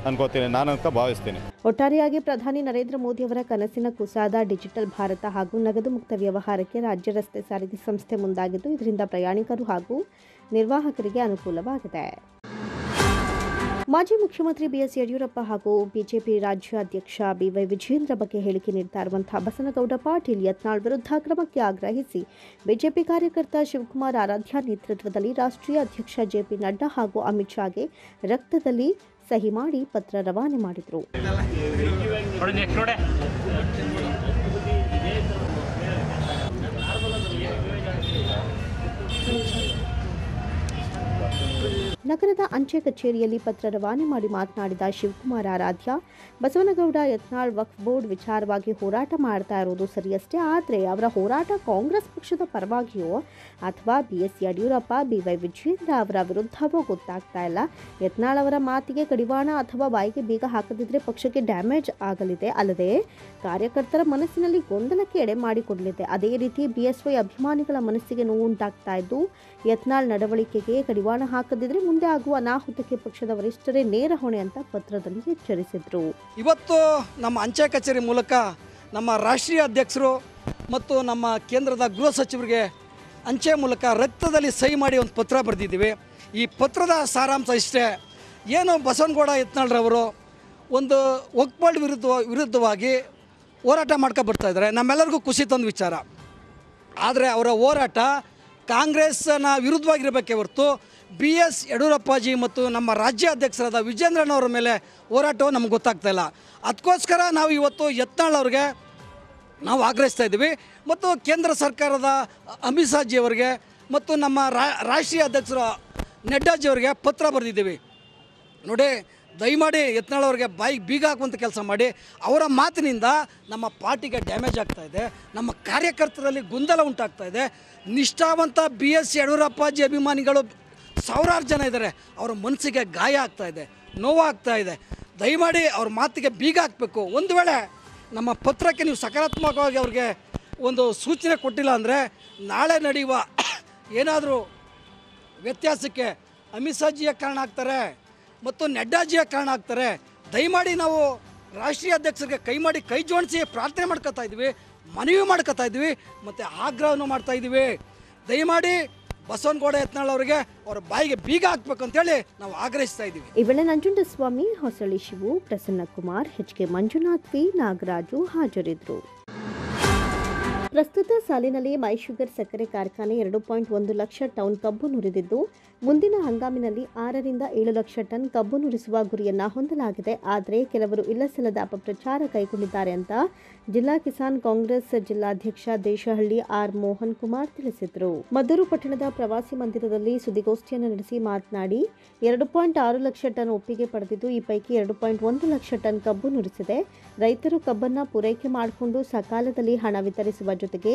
ಅನ್ಕೋತೀನಿ, ನಾನಂತ ಭಾವಿಸ್ತೀನಿ. ಒಟ್ಟಾರೆಯಾಗಿ ಪ್ರಧಾನಿ ನರೇಂದ್ರ ಮೋದಿ ಅವರ ಕನಸಿನ ಕುಸಾದ ಡಿಜಿಟಲ್ ಭಾರತ ಹಾಗೂ ನಗದು ಮುಕ್ತ ವ್ಯವಹಾರಕ್ಕೆ ರಾಜ್ಯ ರಸ್ತೆ ಸಾರಿಗೆ ಸಂಸ್ಥೆ ಮುಂದಾಗಿದ್ದು, ಇದರಿಂದ ಪ್ರಯಾಣಿಕರು ಹಾಗೂ ನಿರ್ವಾಹಕರಿಗೆ ಅನುಕೂಲವಾಗಿದೆ. ಮಾಜಿ ಮುಖ್ಯಮಂತ್ರಿ BS ಯಡಿಯೂರಪ್ಪ ಹಾಗೂ ಬಿಜೆಪಿ ರಾಜ್ಯಾಧ್ಯಕ್ಷ BY ವಿಜಯೇಂದ್ರ ಬಗ್ಗೆ ಹೇಳಿಕೆ ನೀಡ್ತಾ ಇರುವಂತಹ ಬಸನಗೌಡ ಪಾಟೀಲ್ ಯತ್ನಾಳ್ ವಿರುದ್ಧ ಕ್ರಮಕ್ಕೆ ಆಗ್ರಹಿಸಿ ಬಿಜೆಪಿ ಕಾರ್ಯಕರ್ತ ಶಿವಕುಮಾರ್ ಆರಾಧ್ಯ ನೇತೃತ್ವದಲ್ಲಿ ರಾಷ್ಟ್ರೀಯ ಅಧ್ಯಕ್ಷ JP ನಡ್ಡಾ ಹಾಗೂ ಅಮಿತ್ ಶಾಗೆ ರಕ್ತದಲ್ಲಿ ಸಹಿ ಮಾಡಿ ಪತ್ರ ರವಾನೆ ಮಾಡಿದರು. ನಗರದ ಅಂಚೆ ಕಚೇರಿಯಲ್ಲಿ ಪತ್ರ ರವಾನೆ ಮಾಡಿ ಮಾತನಾಡಿದ ಶಿವಕುಮಾರ್ ಆರಾಧ್ಯ, ಬಸವನಗೌಡ ಯತ್ನಾಳ್ ವಕ್ಫ್ ಬೋರ್ಡ್ ವಿಚಾರವಾಗಿ ಹೋರಾಟ ಮಾಡ್ತಾ ಇರೋದು ಸರಿಯಷ್ಟೇ, ಆದರೆ ಅವರ ಹೋರಾಟ ಕಾಂಗ್ರೆಸ್ ಪಕ್ಷದ ಪರವಾಗಿಯೋ ಅಥವಾ BS ಯಡಿಯೂರಪ್ಪ BY ವಿಜಯೇಂದ್ರ ಅವರ ವಿರುದ್ಧವೋ ಗೊತ್ತಾಗ್ತಾ ಇಲ್ಲ. ಯತ್ನಾಳ್ ಅವರ ಮಾತಿಗೆ ಕಡಿವಾಣ ಅಥವಾ ಬಾಯಿಗೆ ಬೀಗ ಹಾಕದಿದ್ರೆ ಪಕ್ಷಕ್ಕೆ ಡ್ಯಾಮೇಜ್ ಆಗಲಿದೆ, ಅಲ್ಲದೆ ಕಾರ್ಯಕರ್ತರ ಮನಸ್ಸಿನಲ್ಲಿ ಗೊಂದಲಕ್ಕೆ ಎಡೆ ಮಾಡಿಕೊಡಲಿದೆ. ಅದೇ ರೀತಿ BSY ಅಭಿಮಾನಿಗಳ ಮನಸ್ಸಿಗೆ ನೋವುಂಟಾಗ್ತಾ ಇದ್ದು, ಯತ್ನಾಳ್ ನಡವಳಿಕೆಗೆ ಕಡಿವಾಣ ಹಾಕದಿದ್ರೆ ಮುಂದೆ ಆಗುವ ಅನಾಹುತಕ್ಕೆ ಪಕ್ಷದ ವರಿಷ್ಠರೇ ನೇರ ಹೊಣೆ ಅಂತ ಪತ್ರದಲ್ಲಿ ಎಚ್ಚರಿಸಿದರು. ಇವತ್ತು ನಮ್ಮ ಅಂಚೆ ಕಚೇರಿ ಮೂಲಕ ನಮ್ಮ ರಾಷ್ಟ್ರೀಯ ಅಧ್ಯಕ್ಷರು ಮತ್ತು ನಮ್ಮ ಕೇಂದ್ರದ ಗೃಹ ಸಚಿವರಿಗೆ ಅಂಚೆ ಮೂಲಕ ರಕ್ತದಲ್ಲಿ ಸಹಿ ಮಾಡಿ ಒಂದು ಪತ್ರ ಬರೆದಿದ್ದೀವಿ. ಈ ಪತ್ರದ ಸಾರಾಂಶ ಇಷ್ಟೇ, ಏನು ಬಸವನಗೌಡ ಯತ್ನಾಳ್ರವರು ಒಂದು ವಕ್ಫ್ ಬೋರ್ಡ್ ವಿರುದ್ಧವಾಗಿ ಹೋರಾಟ ಮಾಡ್ಕೊಂಡು ಬರ್ತಾ ಇದ್ದಾರೆ. ನಮ್ಮೆಲ್ಲರಿಗೂ ಖುಷಿ ತಂದ ವಿಚಾರ. ಆದರೆ ಅವರ ಹೋರಾಟ ಕಾಂಗ್ರೆಸ್ನ ವಿರುದ್ಧವಾಗಿರಬೇಕೇ ಹೊರತು BS ಯಡಿಯೂರಪ್ಪಾಜಿ ಮತ್ತು ನಮ್ಮ ರಾಜ್ಯ ಅಧ್ಯಕ್ಷರಾದ ವಿಜೇಂದ್ರನವರ ಮೇಲೆ ಹೋರಾಟವು ನಮ್ಗೆ ಗೊತ್ತಾಗ್ತಾ ಇಲ್ಲ. ಅದಕ್ಕೋಸ್ಕರ ನಾವು ಇವತ್ತು ಯತ್ನಾಳ್ ಅವ್ರಿಗೆ ನಾವು ಆಗ್ರಹಿಸ್ತಾ ಇದ್ದೀವಿ ಮತ್ತು ಕೇಂದ್ರ ಸರ್ಕಾರದ ಅಮಿತ್ ಶಾಜಿ ಅವರಿಗೆ ಮತ್ತು ನಮ್ಮ ರಾಷ್ಟ್ರೀಯ ಅಧ್ಯಕ್ಷರು ನಡ್ಡಾಜಿಯವರಿಗೆ ಪತ್ರ ಬರೆದಿದ್ದೀವಿ. ನೋಡಿ, ದಯಮಾಡಿ ಯತ್ನಾಳ್ ಅವ್ರಿಗೆ ಬಾಯಿಗೆ ಬೀಗ ಹಾಕುವಂಥ ಕೆಲಸ ಮಾಡಿ. ಅವರ ಮಾತಿನಿಂದ ನಮ್ಮ ಪಾರ್ಟಿಗೆ ಡ್ಯಾಮೇಜ್ ಆಗ್ತಾ ಇದೆ, ನಮ್ಮ ಕಾರ್ಯಕರ್ತರಲ್ಲಿ ಗೊಂದಲ ಉಂಟಾಗ್ತಾ ಇದೆ. ನಿಷ್ಠಾವಂತ BS ಯಡಿಯೂರಪ್ಪಾಜಿ ಅಭಿಮಾನಿಗಳು ಸಾವಿರಾರು ಜನ ಇದ್ದಾರೆ, ಅವರ ಮನಸ್ಸಿಗೆ ಗಾಯ ಆಗ್ತಾ ಇದೆ, ನೋವಾಗ್ತಾ ಇದೆ. ದಯಮಾಡಿ ಅವ್ರ ಮಾತಿಗೆ ಬೀಗ ಹಾಕಬೇಕು. ಒಂದು ವೇಳೆ ನಮ್ಮ ಪತ್ರಕ್ಕೆ ನೀವು ಸಕಾರಾತ್ಮಕವಾಗಿ ಅವ್ರಿಗೆ ಒಂದು ಸೂಚನೆ ಕೊಟ್ಟಿಲ್ಲ ಅಂದರೆ ನಾಳೆ ನಡೆಯುವ ಏನಾದರೂ ವ್ಯತ್ಯಾಸಕ್ಕೆ ಅಮಿತ್ ಶಾಜಿಯ ಕಾರಣ ಆಗ್ತಾರೆ ಮತ್ತು ನಡ್ಡಾಜಿಯ ಕಾರಣ ಆಗ್ತಾರೆ. ದಯಮಾಡಿ ನಾವು ರಾಷ್ಟ್ರೀಯ ಅಧ್ಯಕ್ಷರಿಗೆ ಕೈ ಜೋಡಿಸಿ ಪ್ರಾರ್ಥನೆ ಮಾಡ್ಕೊತಾ ಇದ್ವಿ, ಮನವಿ ಮಾಡ್ಕೊತಾ ಇದ್ವಿ ಮತ್ತು ಆಗ್ರಹವನ್ನು ಮಾಡ್ತಾ ಇದ್ದೀವಿ. ದಯಮಾಡಿ ಬಸವನಗೌಡ ಯತ್ನಾಳ್ ಅವರಿಗೆ ಅವರ ಬಾಯಿಗೆ ಬೀಗ ಹಾಕಬೇಕು ಅಂತೇಳಿ ನಾವು ಆಗ್ರಹಿಸ್ತಾ ಇದ್ದೀವಿ. ಈ ವೇಳೆ ನಂಜುಂಡಸ್ವಾಮಿ, ಹೊಸಳ್ಳಿ ಶಿವು, ಪ್ರಸನ್ನಕುಮಾರ್, HK ಮಂಜುನಾಥ್, ವಿ ನಾಗರಾಜು ಹಾಜರಿದ್ದರು. ಪ್ರಸ್ತುತ ಸಾಲಿನಲ್ಲಿ ಮೈಶುಗರ್ ಸಕ್ಕರೆ ಕಾರ್ಖಾನೆ 2.1 ಲಕ್ಷ ಟನ್ ಕಬ್ಬು ನುರಿದಿದ್ದು, ಮುಂದಿನ ಹಂಗಾಮಿನಲ್ಲಿ 6 ರಿಂದ 7 ಲಕ್ಷ ಟನ್ ಕಬ್ಬು ನುರಿಸುವ ಗುರಿಯನ್ನ ಹೊಂದಲಾಗಿದೆ. ಆದರೆ ಕೆಲವರು ಇಲ್ಲಸಲ್ಲದ ಅಪಪ್ರಚಾರ ಕೈಗೊಂಡಿದ್ದಾರೆ ಅಂತ ಜಿಲ್ಲಾ ಕಿಸಾನ್ ಕಾಂಗ್ರೆಸ್ ಜಿಲ್ಲಾಧ್ಯಕ್ಷ ದೇಶಹಳ್ಳಿ R ಮೋಹನ್ ಕುಮಾರ್ ತಿಳಿಸಿದರು. ಮದ್ದೂರು ಪಟ್ಟಣದ ಪ್ರವಾಸಿ ಮಂದಿರದಲ್ಲಿ ಸುದ್ದಿಗೋಷ್ಠಿಯನ್ನು ನಡೆಸಿ ಮಾತನಾಡಿ, 2.6 ಲಕ್ಷ ಟನ್ ಒಪ್ಪಿಗೆ ಪಡೆದಿದ್ದು, ಈ ಪೈಕಿ 2.1 ಲಕ್ಷ ಟನ್ ಕಬ್ಬು ನುರಿಸಿದೆ. ರೈತರು ಕಬ್ಬನ್ನ ಪೂರೈಕೆ ಮಾಡಿಕೊಂಡು ಸಕಾಲದಲ್ಲಿ ಹಣ ವಿತರಿಸುವ ಜೊತೆಗೆ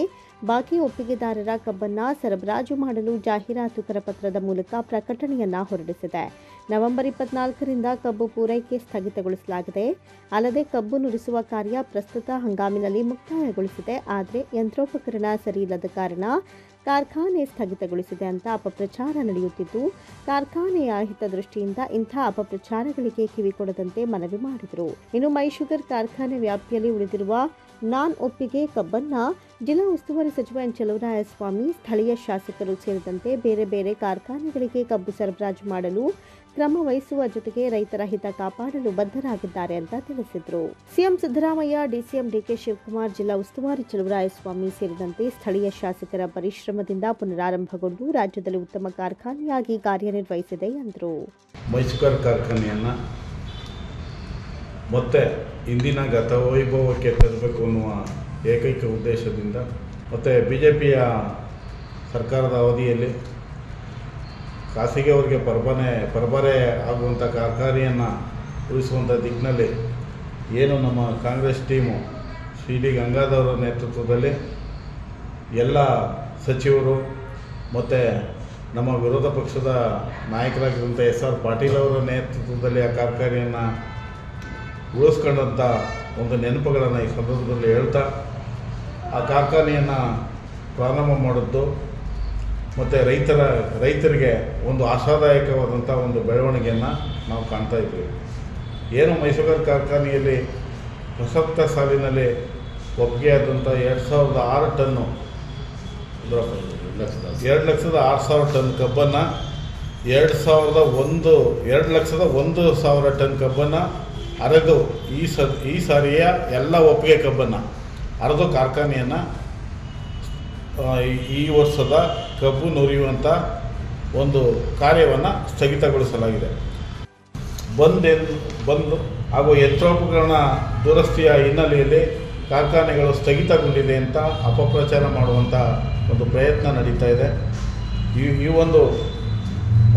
ಬಾಕಿ ಒಪ್ಪಿಗೆದಾರರ ಕಬ್ಬನ್ನ ಸರಬರಾಜು ಮಾಡಲು ಜಾಹೀರಾತು ಕರಪತ್ರದ ಮೂಲಕ ಪ್ರಕಟಣೆಯನ್ನ ಹೊರಡಿಸಿದೆ. ನವೆಂಬರ್ 24ರಿಂದ ಕಬ್ಬು ಪೂರೈಕೆ ಸ್ಥಗಿತಗೊಳಿಸಲಾಗಿದೆ. ಅಲ್ಲದೆ ಕಬ್ಬು ನುರಿಸುವ ಕಾರ್ಯ ಪ್ರಸ್ತುತ ಹಂಗಾಮಿನಲ್ಲಿ ಮುಕ್ತಾಯಗೊಳಿಸಿದೆ. ಆದರೆ ಯಂತ್ರೋಪಕರಣ ಸರಿಯಿಲ್ಲದ ಕಾರಣ ಕಾರ್ಖಾನೆ ಸ್ಥಗಿತಗೊಳಿಸಿದೆ ಅಂತ ಅಪಪ್ರಚಾರ ನಡೆಯುತ್ತಿದ್ದು, ಕಾರ್ಖಾನೆಯ ಹಿತದೃಷ್ಟಿಯಿಂದ ಇಂಥ ಅಪಪ್ರಚಾರಗಳಿಗೆ ಕಿವಿಕೊಡದಂತೆ ಮನವಿ ಮಾಡಿದರು. ಇನ್ನು ಮೈಶುಗರ್ ಕಾರ್ಖಾನೆ ವ್ಯಾಪ್ತಿಯಲ್ಲಿ ಉಳಿದಿರುವ ನಾನ್ ಒಪ್ಪಿಗೆ ಕಬ್ಬನ್ನು ಜಿಲ್ಲಾ ಉಸ್ತುವಾರಿ ಸಚಿವ ಎನ್ ಚಲುವರಾಯಸ್ವಾಮಿ, ಸ್ಥಳೀಯ ಶಾಸಕರು ಸೇರಿದಂತೆ ಬೇರೆ ಬೇರೆ ಕಾರ್ಖಾನೆಗಳಿಗೆ ಕಬ್ಬು ಸರಬರಾಜು ಮಾಡಲು ಕ್ರಮ ವಹಿಸುವ ಜೊತೆಗೆ ರೈತರ ಹಿತ ಕಾಪಾಡಲು ಬದ್ಧರಾಗಿದ್ದಾರೆ ಅಂತ ತಿಳಿಸಿದರು. CM Siddaramaiah, DCM DK Shivakumar, ಜಿಲ್ಲಾ ಉಸ್ತುವಾರಿ ಚಲುವರಾಯಸ್ವಾಮಿ ಸೇರಿದಂತೆ ಸ್ಥಳೀಯ ಶಾಸಕರ ಪರಿಶ್ರಮದಿಂದ ಪುನರಾರಂಭಗೊಂಡು ರಾಜ್ಯದಲ್ಲಿ ಉತ್ತಮ ಕಾರ್ಖಾನೆಯಾಗಿ ಕಾರ್ಯನಿರ್ವಹಿಸಿದೆ ಎಂದರು. ಮೈಸೂರು ಕಾರ್ಖಾನೆಯನ್ನು ಮತ್ತೆ ಇಂದಿನ ಗತವೈಭವಕ್ಕೆ ತರಬೇಕು ಅನ್ನುವ ಏಕೈಕ ಉದ್ದೇಶದಿಂದ ಮತ್ತು BJPಯ ಸರ್ಕಾರದ ಅವಧಿಯಲ್ಲಿ ಖಾಸಗಿಯವರಿಗೆ ಪರಬರೆ ಆಗುವಂಥ ಕಾರ್ಖಾನೆಯನ್ನು ಉಳಿಸುವಂಥ ದಿಕ್ಕಿನಲ್ಲಿ ಏನು ನಮ್ಮ ಕಾಂಗ್ರೆಸ್ ಟೀಮು ಶ್ರೀ ಡಿ ಗಂಗಾಧರ ನೇತೃತ್ವದಲ್ಲಿ ಎಲ್ಲ ಸಚಿವರು ಮತ್ತು ನಮ್ಮ ವಿರೋಧ ಪಕ್ಷದ ನಾಯಕರಾಗಿರುವಂಥ SR ಪಾಟೀಲ್ ಅವರ ನೇತೃತ್ವದಲ್ಲಿ ಆ ಕಾರ್ಖಾನೆಯನ್ನು ಉಳಿಸ್ಕೊಂಡಂಥ ಒಂದು ನೆನಪುಗಳನ್ನು ಈ ಸಂದರ್ಭದಲ್ಲಿ ಹೇಳ್ತಾ ಆ ಕಾರ್ಖಾನೆಯನ್ನು ಪ್ರಾರಂಭ ಮಾಡಿದ್ದು ಮತ್ತು ರೈತರಿಗೆ ಒಂದು ಆಶಾದಾಯಕವಾದಂಥ ಒಂದು ಬೆಳವಣಿಗೆಯನ್ನು ನಾವು ಕಾಣ್ತಾ ಇದ್ದೀವಿ. ಏನು ಮೈಸೂರು ಕಾರ್ಖಾನೆಯಲ್ಲಿ ಪ್ರಸಕ್ತ ಸಾಲಿನಲ್ಲಿ ಒಪ್ಪಿಗೆಯಾದಂಥ 2,006 ಟನ್ನು 2,06,000 ಟನ್ ಕಬ್ಬನ್ನು 2,01,000 ಟನ್ ಕಬ್ಬನ್ನು ಅರೆದು ಈ ಸಾರಿಯ ಎಲ್ಲ ಒಪ್ಪಿಗೆ ಕಬ್ಬನ್ನು ಅರೆದು ಕಾರ್ಖಾನೆಯನ್ನು ಈ ವರ್ಷದ ಕಬ್ಬು ನುರಿಯುವಂಥ ಒಂದು ಕಾರ್ಯವನ್ನು ಸ್ಥಗಿತಗೊಳಿಸಲಾಗಿದೆ. ಬಂದ್ ಹಾಗೂ ಯಂತ್ರೋಪಕರಣ ದುರಸ್ತಿಯ ಹಿನ್ನೆಲೆಯಲ್ಲಿ ಕಾರ್ಖಾನೆಗಳು ಸ್ಥಗಿತಗೊಂಡಿದೆ ಅಂತ ಅಪಪ್ರಚಾರ ಮಾಡುವಂಥ ಒಂದು ಪ್ರಯತ್ನ ನಡೀತಾ ಇದೆ. ಈ ಒಂದು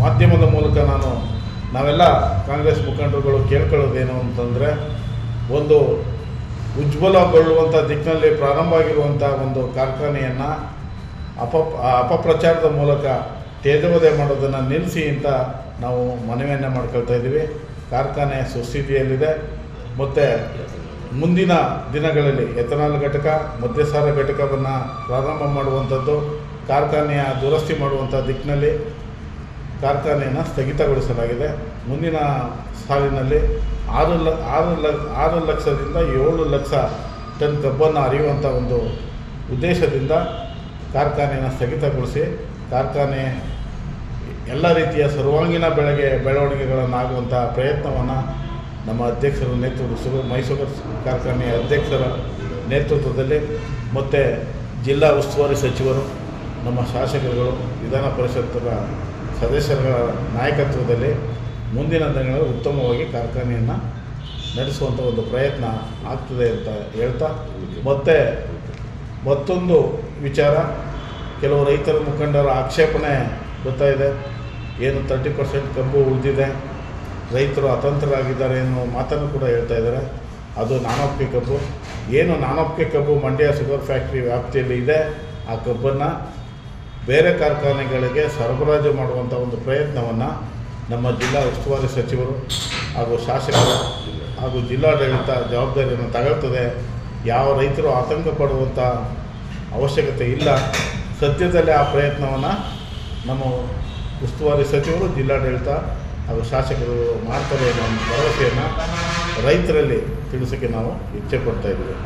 ಮಾಧ್ಯಮದ ಮೂಲಕ ನಾವೆಲ್ಲ ಕಾಂಗ್ರೆಸ್ ಮುಖಂಡರುಗಳು ಕೇಳ್ಕೊಳ್ಳೋದೇನು ಅಂತಂದರೆ, ಒಂದು ಉಜ್ವಲಗೊಳ್ಳುವಂಥ ದಿಕ್ಕಿನಲ್ಲಿ ಪ್ರಾರಂಭ ಆಗಿರುವಂಥ ಒಂದು ಕಾರ್ಖಾನೆಯನ್ನು ಅಪಪ್ರಚಾರದ ಮೂಲಕ ತೇಜೋವಧೆ ಮಾಡೋದನ್ನು ನಿಲ್ಲಿಸಿ ಅಂತ ನಾವು ಮನವಿಯನ್ನು ಮಾಡ್ಕೊಳ್ತಾ ಇದ್ದೀವಿ. ಕಾರ್ಖಾನೆ ಸುಸ್ಥಿತಿಯಲ್ಲಿದೆ ಮತ್ತು ಮುಂದಿನ ದಿನಗಳಲ್ಲಿ ಎಥನಾಲ್ ಘಟಕ, ಮದ್ಯಸಾರ ಘಟಕವನ್ನು ಪ್ರಾರಂಭ ಮಾಡುವಂಥದ್ದು, ಕಾರ್ಖಾನೆಯ ದುರಸ್ತಿ ಮಾಡುವಂಥ ದಿಕ್ಕಿನಲ್ಲಿ ಕಾರ್ಖಾನೆಯನ್ನು ಸ್ಥಗಿತಗೊಳಿಸಲಾಗಿದೆ. ಮುಂದಿನ ಸಾಲಿನಲ್ಲಿ 6 ಲಕ್ಷದಿಂದ 7 ಲಕ್ಷ ಟನ್ ಕಬ್ಬನ್ನು ಅರಿಯುವಂಥ ಒಂದು ಉದ್ದೇಶದಿಂದ ಕಾರ್ಖಾನೆಯನ್ನು ಸ್ಥಗಿತಗೊಳಿಸಿ ಕಾರ್ಖಾನೆ ಎಲ್ಲ ರೀತಿಯ ಸರ್ವಾಂಗೀಣ ಬೆಳವಣಿಗೆಗಳನ್ನಾಗುವಂಥ ಪ್ರಯತ್ನವನ್ನು ನಮ್ಮ ಅಧ್ಯಕ್ಷರ ಮೈಸೂರು ಕಾರ್ಖಾನೆಯ ಅಧ್ಯಕ್ಷರ ನೇತೃತ್ವದಲ್ಲಿ ಮತ್ತು ಜಿಲ್ಲಾ ಉಸ್ತುವಾರಿ ಸಚಿವರು, ನಮ್ಮ ಶಾಸಕರುಗಳು, ವಿಧಾನ ಪರಿಷತ್ತರ ಸದಸ್ಯರ ನಾಯಕತ್ವದಲ್ಲಿ ಮುಂದಿನ ದಿನಗಳಲ್ಲಿ ಉತ್ತಮವಾಗಿ ಕಾರ್ಖಾನೆಯನ್ನು ನಡೆಸುವಂಥ ಒಂದು ಪ್ರಯತ್ನ ಆಗ್ತದೆ ಅಂತ ಹೇಳ್ತಾ, ಮತ್ತೊಂದು ವಿಚಾರ, ಕೆಲವು ರೈತರ ಮುಖಂಡರ ಆಕ್ಷೇಪಣೆ ಬರ್ತಾ ಇದೆ. ಏನು 30% ಕಬ್ಬು ಉಳಿದಿದೆ, ರೈತರು ಅತಂತ್ರರಾಗಿದ್ದಾರೆ ಅನ್ನೋ ಮಾತನ್ನು ಕೂಡ ಹೇಳ್ತಾ ಇದ್ದಾರೆ. ಅದು ನಾನೊಪ್ಪಿಗೆ ಕಬ್ಬು. ಏನು ನಾನೊಪ್ಪಿಗೆ ಕಬ್ಬು ಮಂಡ್ಯ ಶುಗರ್ ಫ್ಯಾಕ್ಟ್ರಿ ವ್ಯಾಪ್ತಿಯಲ್ಲಿ ಇದೆ, ಆ ಕಬ್ಬನ್ನು ಬೇರೆ ಕಾರ್ಖಾನೆಗಳಿಗೆ ಸರಬರಾಜು ಮಾಡುವಂಥ ಒಂದು ಪ್ರಯತ್ನವನ್ನು ನಮ್ಮ ಜಿಲ್ಲಾ ಉಸ್ತುವಾರಿ ಸಚಿವರು ಹಾಗೂ ಶಾಸಕರು ಹಾಗೂ ಜಿಲ್ಲಾಡಳಿತ ಜವಾಬ್ದಾರಿಯನ್ನು ತಗೊಳ್ತದೆ. ಯಾವ ರೈತರು ಆತಂಕ ಪಡುವಂಥ ಅವಶ್ಯಕತೆ ಇಲ್ಲ. ಸದ್ಯದಲ್ಲೇ ಆ ಪ್ರಯತ್ನವನ್ನು ನಮ್ಮ ಉಸ್ತುವಾರಿ ಸಚಿವರು, ಜಿಲ್ಲಾಡಳಿತ ಹಾಗೂ ಶಾಸಕರು ಮಾಡ್ತಾರೆ ಅನ್ನೋ ಒಂದು ಭರವಸೆಯನ್ನು ರೈತರಲ್ಲಿ ತಿಳಿಸೋಕ್ಕೆ ನಾವು ಇಚ್ಛೆ ಪಡ್ತಾ ಇದ್ದೀವಿ.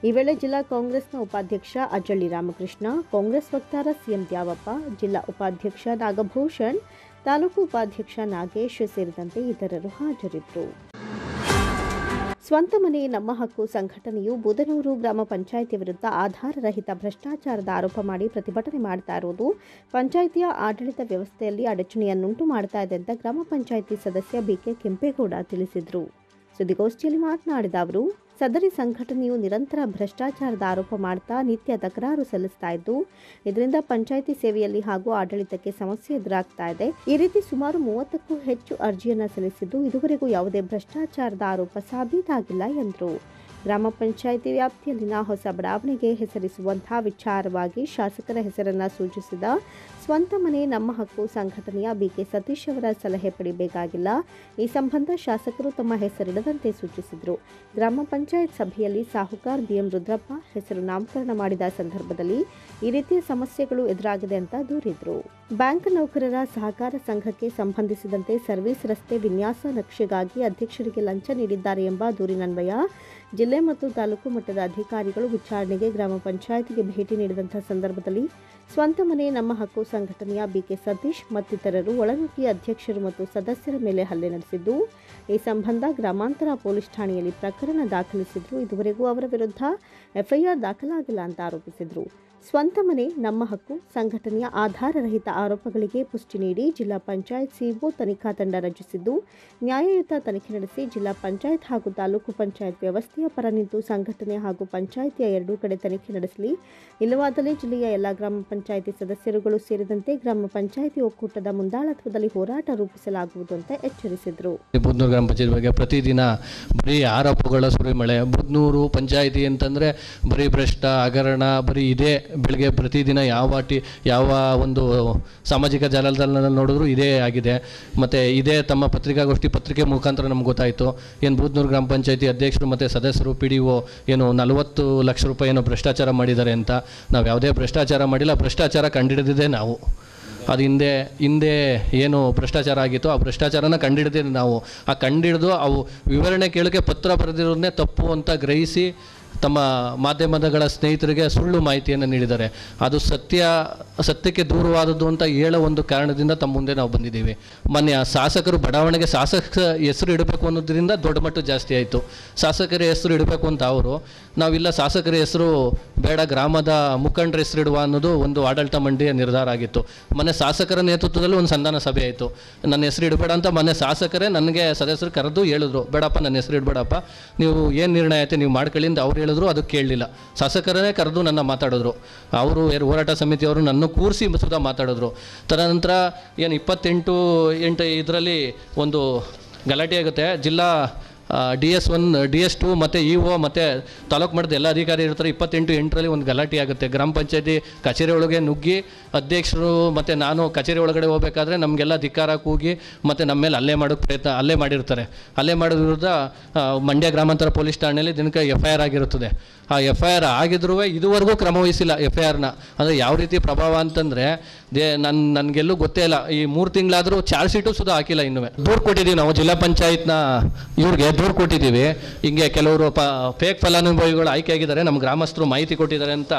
ಈ ವೇಳೆ ಜಿಲ್ಲಾ ಕಾಂಗ್ರೆಸ್ನ ಉಪಾಧ್ಯಕ್ಷ ಅಜ್ಜಳ್ಳಿ ರಾಮಕೃಷ್ಣ, ಕಾಂಗ್ರೆಸ್ ವಕ್ತಾರ ಸಿಎಂ ದ್ಯಾವಪ್ಪ, ಜಿಲ್ಲಾ ಉಪಾಧ್ಯಕ್ಷ ನಾಗಭೂಷಣ್, ತಾಲೂಕು ಉಪಾಧ್ಯಕ್ಷ ನಾಗೇಶ್ ಸೇರಿದಂತೆ ಇತರರು ಹಾಜರಿದ್ದರು. ಸ್ವಂತ ಮನೆ ನಮ್ಮ ಹಕ್ಕು ಸಂಘಟನೆಯು ಬೂದನೂರು ಗ್ರಾಮ ಪಂಚಾಯಿತಿ ವಿರುದ್ಧ ಆಧಾರರಹಿತ ಭ್ರಷ್ಟಾಚಾರದ ಆರೋಪ ಮಾಡಿ ಪ್ರತಿಭಟನೆ ಮಾಡ್ತಾ ಇರುವುದು ಪಂಚಾಯಿತಿಯ ಆಡಳಿತ ವ್ಯವಸ್ಥೆಯಲ್ಲಿ ಅಡಚಣೆಯನ್ನುಂಟು ಮಾಡ್ತಾ ಇದೆ ಅಂತ ಗ್ರಾಮ ಪಂಚಾಯಿತಿ ಸದಸ್ಯ ಬಿಕೆ ಕೆಂಪೇಗೌಡ ತಿಳಿಸಿದರು. ಸುದ್ದಿಗೋಷ್ಠಿಯಲ್ಲಿ ಮಾತನಾಡಿದ ಅವರು, ಸದರಿ ಸಂಘಟನೆಯು ನಿರಂತರ ಭ್ರಷ್ಟಾಚಾರದ ಆರೋಪ ಮಾಡ್ತಾ ನಿತ್ಯ ತಕರಾರು ಸಲ್ಲಿಸ್ತಾ ಇದ್ದು, ಇದರಿಂದ ಪಂಚಾಯಿತಿ ಸೇವೆಯಲ್ಲಿ ಹಾಗೂ ಆಡಳಿತಕ್ಕೆ ಸಮಸ್ಯೆ ಎದುರಾಗ್ತಾ ಇದೆ. ಈ ರೀತಿ ಸುಮಾರು 30ಕ್ಕೂ ಹೆಚ್ಚು ಅರ್ಜಿಯನ್ನು ಸಲ್ಲಿಸಿದ್ದು, ಇದುವರೆಗೂ ಯಾವುದೇ ಭ್ರಷ್ಟಾಚಾರದ ಆರೋಪ ಸಾಬೀತಾಗಿಲ್ಲ ಎಂದರು. ಗ್ರಾಮ ಪಂಚಾಯಿತಿ ವ್ಯಾಪ್ತಿಯಲ್ಲಿನ ಹೊಸ ಬಡಾವಣೆಗೆ ಹೆಸರಿಸುವಂತಹ ವಿಚಾರವಾಗಿ ಶಾಸಕರ ಹೆಸರನ್ನು ಸೂಚಿಸಿದ ಸ್ವಂತ ಮನೆ ನಮ್ಮ ಹಕ್ಕು ಸಂಘಟನೆಯ ಬಿಕೆ ಸತೀಶ್ ಅವರ ಸಲಹೆ ಪಡೆಯಬೇಕಾಗಿಲ್ಲ. ಈ ಸಂಬಂಧ ಶಾಸಕರು ತಮ್ಮ ಹೆಸರಿಡದಂತೆ ಸೂಚಿಸಿದರು. ಗ್ರಾಮ ಪಂಚಾಯತ್ ಸಭೆಯಲ್ಲಿ ಸಾಹುಕಾರ್ ಬಿಎಂ ರುದ್ರಪ್ಪ ಹೆಸರು ನಾಮಕರಣ ಮಾಡಿದ ಸಂದರ್ಭದಲ್ಲಿ ಈ ರೀತಿಯ ಸಮಸ್ಯೆಗಳು ಎದುರಾಗಿದೆ ಅಂತ ದೂರಿದರು. ಬ್ಯಾಂಕ್ ನೌಕರರ ಸಹಕಾರ ಸಂಘಕ್ಕೆ ಸಂಬಂಧಿಸಿದಂತೆ ಸರ್ವಿಸ್ ರಸ್ತೆ ವಿನ್ಯಾಸ ನಕ್ಷೆಗಾಗಿ ಅಧ್ಯಕ್ಷರಿಗೆ ಲಂಚ ನೀಡಿದ್ದಾರೆ ಎಂಬ ದೂರಿನನ್ವಯ ಜಿಲ್ಲೆ ಮತ್ತು ತಾಲೂಕು ಮಟ್ಟದ ಅಧಿಕಾರಿಗಳು ವಿಚಾರಣೆಗೆ ಗ್ರಾಮ ಪಂಚಾಯತಿಗೆ ಭೇಟಿ ನೀಡಿದಂಥ ಸಂದರ್ಭದಲ್ಲಿ ಸ್ವಂತ ಮನೆ ನಮ್ಮ ಹಕ್ಕು ಸಂಘಟನೆಯ ಬಿಕೆ ಸತೀಶ್ ಮತ್ತಿತರರು ಒಳನುಗ್ಗಿ ಅಧ್ಯಕ್ಷರು ಮತ್ತು ಸದಸ್ಯರ ಮೇಲೆ ಹಲ್ಲೆ ನಡೆಸಿದ್ದು, ಈ ಸಂಬಂಧ ಗ್ರಾಮಾಂತರ ಪೊಲೀಸ್ ಠಾಣೆಯಲ್ಲಿ ಪ್ರಕರಣ ದಾಖಲಿಸಿದ್ರು. ಇದುವರೆಗೂ ಅವರ ವಿರುದ್ಧ ಎಫ್ಐಆರ್ ದಾಖಲಾಗಿಲ್ಲ ಅಂತ ಆರೋಪಿಸಿದರು. ಸ್ವಂತ ಮನೆ ನಮ್ಮ ಹಕ್ಕು ಸಂಘಟನೆಯ ಆಧಾರರಹಿತ ಆರೋಪಗಳಿಗೆ ಪುಷ್ಟಿ ನೀಡಿ ಜಿಲ್ಲಾ ಪಂಚಾಯತ್ ಸಿಇಒ ತನಿಖಾ ತಂಡ ರಚಿಸಿದ್ದು, ನ್ಯಾಯಯುತ ತನಿಖೆ ನಡೆಸಿ ಜಿಲ್ಲಾ ಪಂಚಾಯತ್ ಹಾಗೂ ತಾಲೂಕು ಪಂಚಾಯತ್ ವ್ಯವಸ್ಥೆಯ ಪರ ನಿಂತು ಸಂಘಟನೆ ಹಾಗೂ ಪಂಚಾಯಿತಿಯ ಎರಡೂ ಕಡೆ ತನಿಖೆ ನಡೆಸಲಿ. ಇಲ್ಲವಾದಲ್ಲಿ ಜಿಲ್ಲೆಯ ಎಲ್ಲ ಗ್ರಾಮ ಪಂಚಾಯಿತಿ ಸದಸ್ಯರುಗಳು ಸೇರಿದಂತೆ ಗ್ರಾಮ ಪಂಚಾಯಿತಿ ಒಕ್ಕೂಟದ ಮುಂದಾಳತ್ವದಲ್ಲಿ ಹೋರಾಟ ರೂಪಿಸಲಾಗುವುದು ಅಂತ ಎಚ್ಚರಿಸಿದರು. ಬೂದ್ನೂರು ಗ್ರಾಮ ಪಂಚಾಯತ್ ಬಗ್ಗೆ ಪ್ರತಿದಿನ ಬರೀ ಆರೋಪಗಳ ಸುರಿಮಳೆ. ಬೂದ್ನೂರು ಪಂಚಾಯಿತಿ ಅಂತಂದರೆ ಬರೀ ಭ್ರಷ್ಟ ಹಗರಣ ಬರೀ ಇದೇ. ಬೆಳಗ್ಗೆ ಪ್ರತಿದಿನ ಯಾವ ಒಂದು ಸಾಮಾಜಿಕ ಜಾಲತಾಣದಲ್ಲಿ ನೋಡಿದ್ರು ಇದೇ ಆಗಿದೆ. ಮತ್ತು ಇದೇ ತಮ್ಮ ಪತ್ರಿಕೆ ಮುಖಾಂತರ ನಮ್ಗೆ ಗೊತ್ತಾಯಿತು. ಏನು ಬೂದ್ನೂರು ಗ್ರಾಮ ಪಂಚಾಯತಿ ಅಧ್ಯಕ್ಷರು ಮತ್ತು ಸದಸ್ಯರು PDO ಏನು 40 ಲಕ್ಷ ರೂಪಾಯಿ ಏನೋ ಭ್ರಷ್ಟಾಚಾರ ಮಾಡಿದ್ದಾರೆ ಅಂತ. ನಾವು ಯಾವುದೇ ಭ್ರಷ್ಟಾಚಾರ ಮಾಡಿಲ್ಲ. ಭ್ರಷ್ಟಾಚಾರ ಕಂಡುಹಿಡಿದಿದೆ ನಾವು. ಅದು ಹಿಂದೆ ಏನು ಭ್ರಷ್ಟಾಚಾರ ಆಗಿತ್ತು ಆ ಭ್ರಷ್ಟಾಚಾರನ ಕಂಡುಹಿಡಿದಿದೆ ನಾವು. ಆ ಕಂಡುಹಿಡಿದು ಅವು ವಿವರಣೆ ಕೇಳೋಕ್ಕೆ ಪತ್ರ ಬರೆದಿರೋದನ್ನೇ ತಪ್ಪು ಅಂತ ಗ್ರಹಿಸಿ ತಮ್ಮ ಮಾಧ್ಯಮಗಳ ಸ್ನೇಹಿತರಿಗೆ ಸುಳ್ಳು ಮಾಹಿತಿಯನ್ನು ನೀಡಿದ್ದಾರೆ. ಅದು ಸತ್ಯಕ್ಕೆ ದೂರವಾದದ್ದು ಅಂತ ಹೇಳೋ ಒಂದು ಕಾರಣದಿಂದ ತಮ್ಮ ಮುಂದೆ ನಾವು ಬಂದಿದ್ದೀವಿ. ಮೊನ್ನೆ ಶಾಸಕರು ಬಡಾವಣೆಗೆ ಶಾಸಕ ಹೆಸರು ಇಡಬೇಕು ಅನ್ನೋದ್ರಿಂದ ದೊಡ್ಡ ಮಟ್ಟ ಜಾಸ್ತಿ ಆಯಿತು. ಶಾಸಕರ ಹೆಸರು ಇಡಬೇಕು ಅಂತ ಅವರು, ನಾವಿಲ್ಲ ಶಾಸಕರ ಹೆಸರು ಬೇಡ ಗ್ರಾಮದ ಮುಖಂಡರ ಹೆಸರು ಇಡುವ ಅನ್ನೋದು ಒಂದು ಆಡಳಿತ ಮಂಡಳಿಯ ನಿರ್ಧಾರ ಆಗಿತ್ತು. ಮೊನ್ನೆ ಶಾಸಕರ ನೇತೃತ್ವದಲ್ಲಿ ಒಂದು ಸಂಧಾನ ಸಭೆ ಆಯಿತು. ನನ್ನ ಹೆಸರು ಇಡಬೇಡ ಅಂತ ಮೊನ್ನೆ ಶಾಸಕರೇ ನನಗೆ ಸದಸ್ಯರು ಕರೆದು ಹೇಳಿದ್ರು, ಬೇಡಪ್ಪ ನನ್ನ ಹೆಸರು ಇಡಬೇಡಪ್ಪ, ನೀವು ಏನು ನಿರ್ಣಯ ಐತೆ ನೀವು ಮಾಡ್ಕೊಳ್ಳಿ ಅಂತ ಅವ್ರು ಹೇಳಿದ್ರು. ಅದು ಕೇಳಲಿಲ್ಲ. ಶಾಸಕರೇ ಕರೆದು ನನ್ನ ಮಾತಾಡಿದ್ರು. ಅವರು ಹೋರಾಟ ಸಮಿತಿಯವರು ನನ್ನ ಕೂರಿಸಿ ಸುಧಾ ಮಾತಾಡಿದ್ರು. ತದನಂತರ ಏನು 28 ಇದರಲ್ಲಿ ಒಂದು ಗಲಾಟೆ ಆಗುತ್ತೆ. ಜಿಲ್ಲಾ DS1 DS2 ಮತ್ತು EO ಮತ್ತು ತಾಲೂಕು ಮಟ್ಟದ ಎಲ್ಲ ಅಧಿಕಾರಿ ಇರ್ತಾರೆ. 28/8ರಲ್ಲಿ ಒಂದು ಗಲಾಟೆ ಆಗುತ್ತೆ. ಗ್ರಾಮ ಪಂಚಾಯತಿ ಕಚೇರಿ ಒಳಗೆ ನುಗ್ಗಿ ಅಧ್ಯಕ್ಷರು ಮತ್ತು ನಾನು ಕಚೇರಿ ಒಳಗಡೆ ಹೋಗಬೇಕಾದ್ರೆ ನಮಗೆಲ್ಲ ಧಿಕ್ಕಾರ ಕೂಗಿ ಮತ್ತು ನಮ್ಮ ಮೇಲೆ ಹಲ್ಲೆ ಮಾಡಿರ್ತಾರೆ. ಹಲ್ಲೆ ಮಾಡಿದ ವಿರುದ್ಧ ಮಂಡ್ಯ ಗ್ರಾಮಾಂತರ ಪೊಲೀಸ್ ಠಾಣೆಯಲ್ಲಿ ದಿನಕ್ಕೆ FIR ಆಗಿರುತ್ತದೆ. ಆ FIR ಆಗಿದ್ರೂ ಇದುವರೆಗೂ ಕ್ರಮ ವಹಿಸಿಲ್ಲ. FIRನ ಅಂದರೆ ಯಾವ ರೀತಿ ಪ್ರಭಾವ ಅಂತಂದರೆ ನನಗೆಲ್ಲೂ ಗೊತ್ತೇ ಇಲ್ಲ. ಈ 3 ತಿಂಗಳಾದರೂ ಚಾರ್ಜ್ ಶೀಟು ಸುಧಾ ಹಾಕಿಲ್ಲ. ಇನ್ನೂ ದೂರು ಕೊಟ್ಟಿದ್ದೀವಿ ನಾವು ಜಿಲ್ಲಾ ಪಂಚಾಯತ್ನ ಇವ್ರಿಗೆ ದೂರು ಕೊಟ್ಟಿದ್ದೀವಿ. ಹಿಂಗೆ ಕೆಲವರು ಫೇಕ್ ಫಲಾನುಭವಿಗಳು ಆಯ್ಕೆ ಆಗಿದ್ದಾರೆ, ನಮ್ಮ ಗ್ರಾಮಸ್ಥರು ಮಾಹಿತಿ ಕೊಟ್ಟಿದ್ದಾರೆ ಅಂತ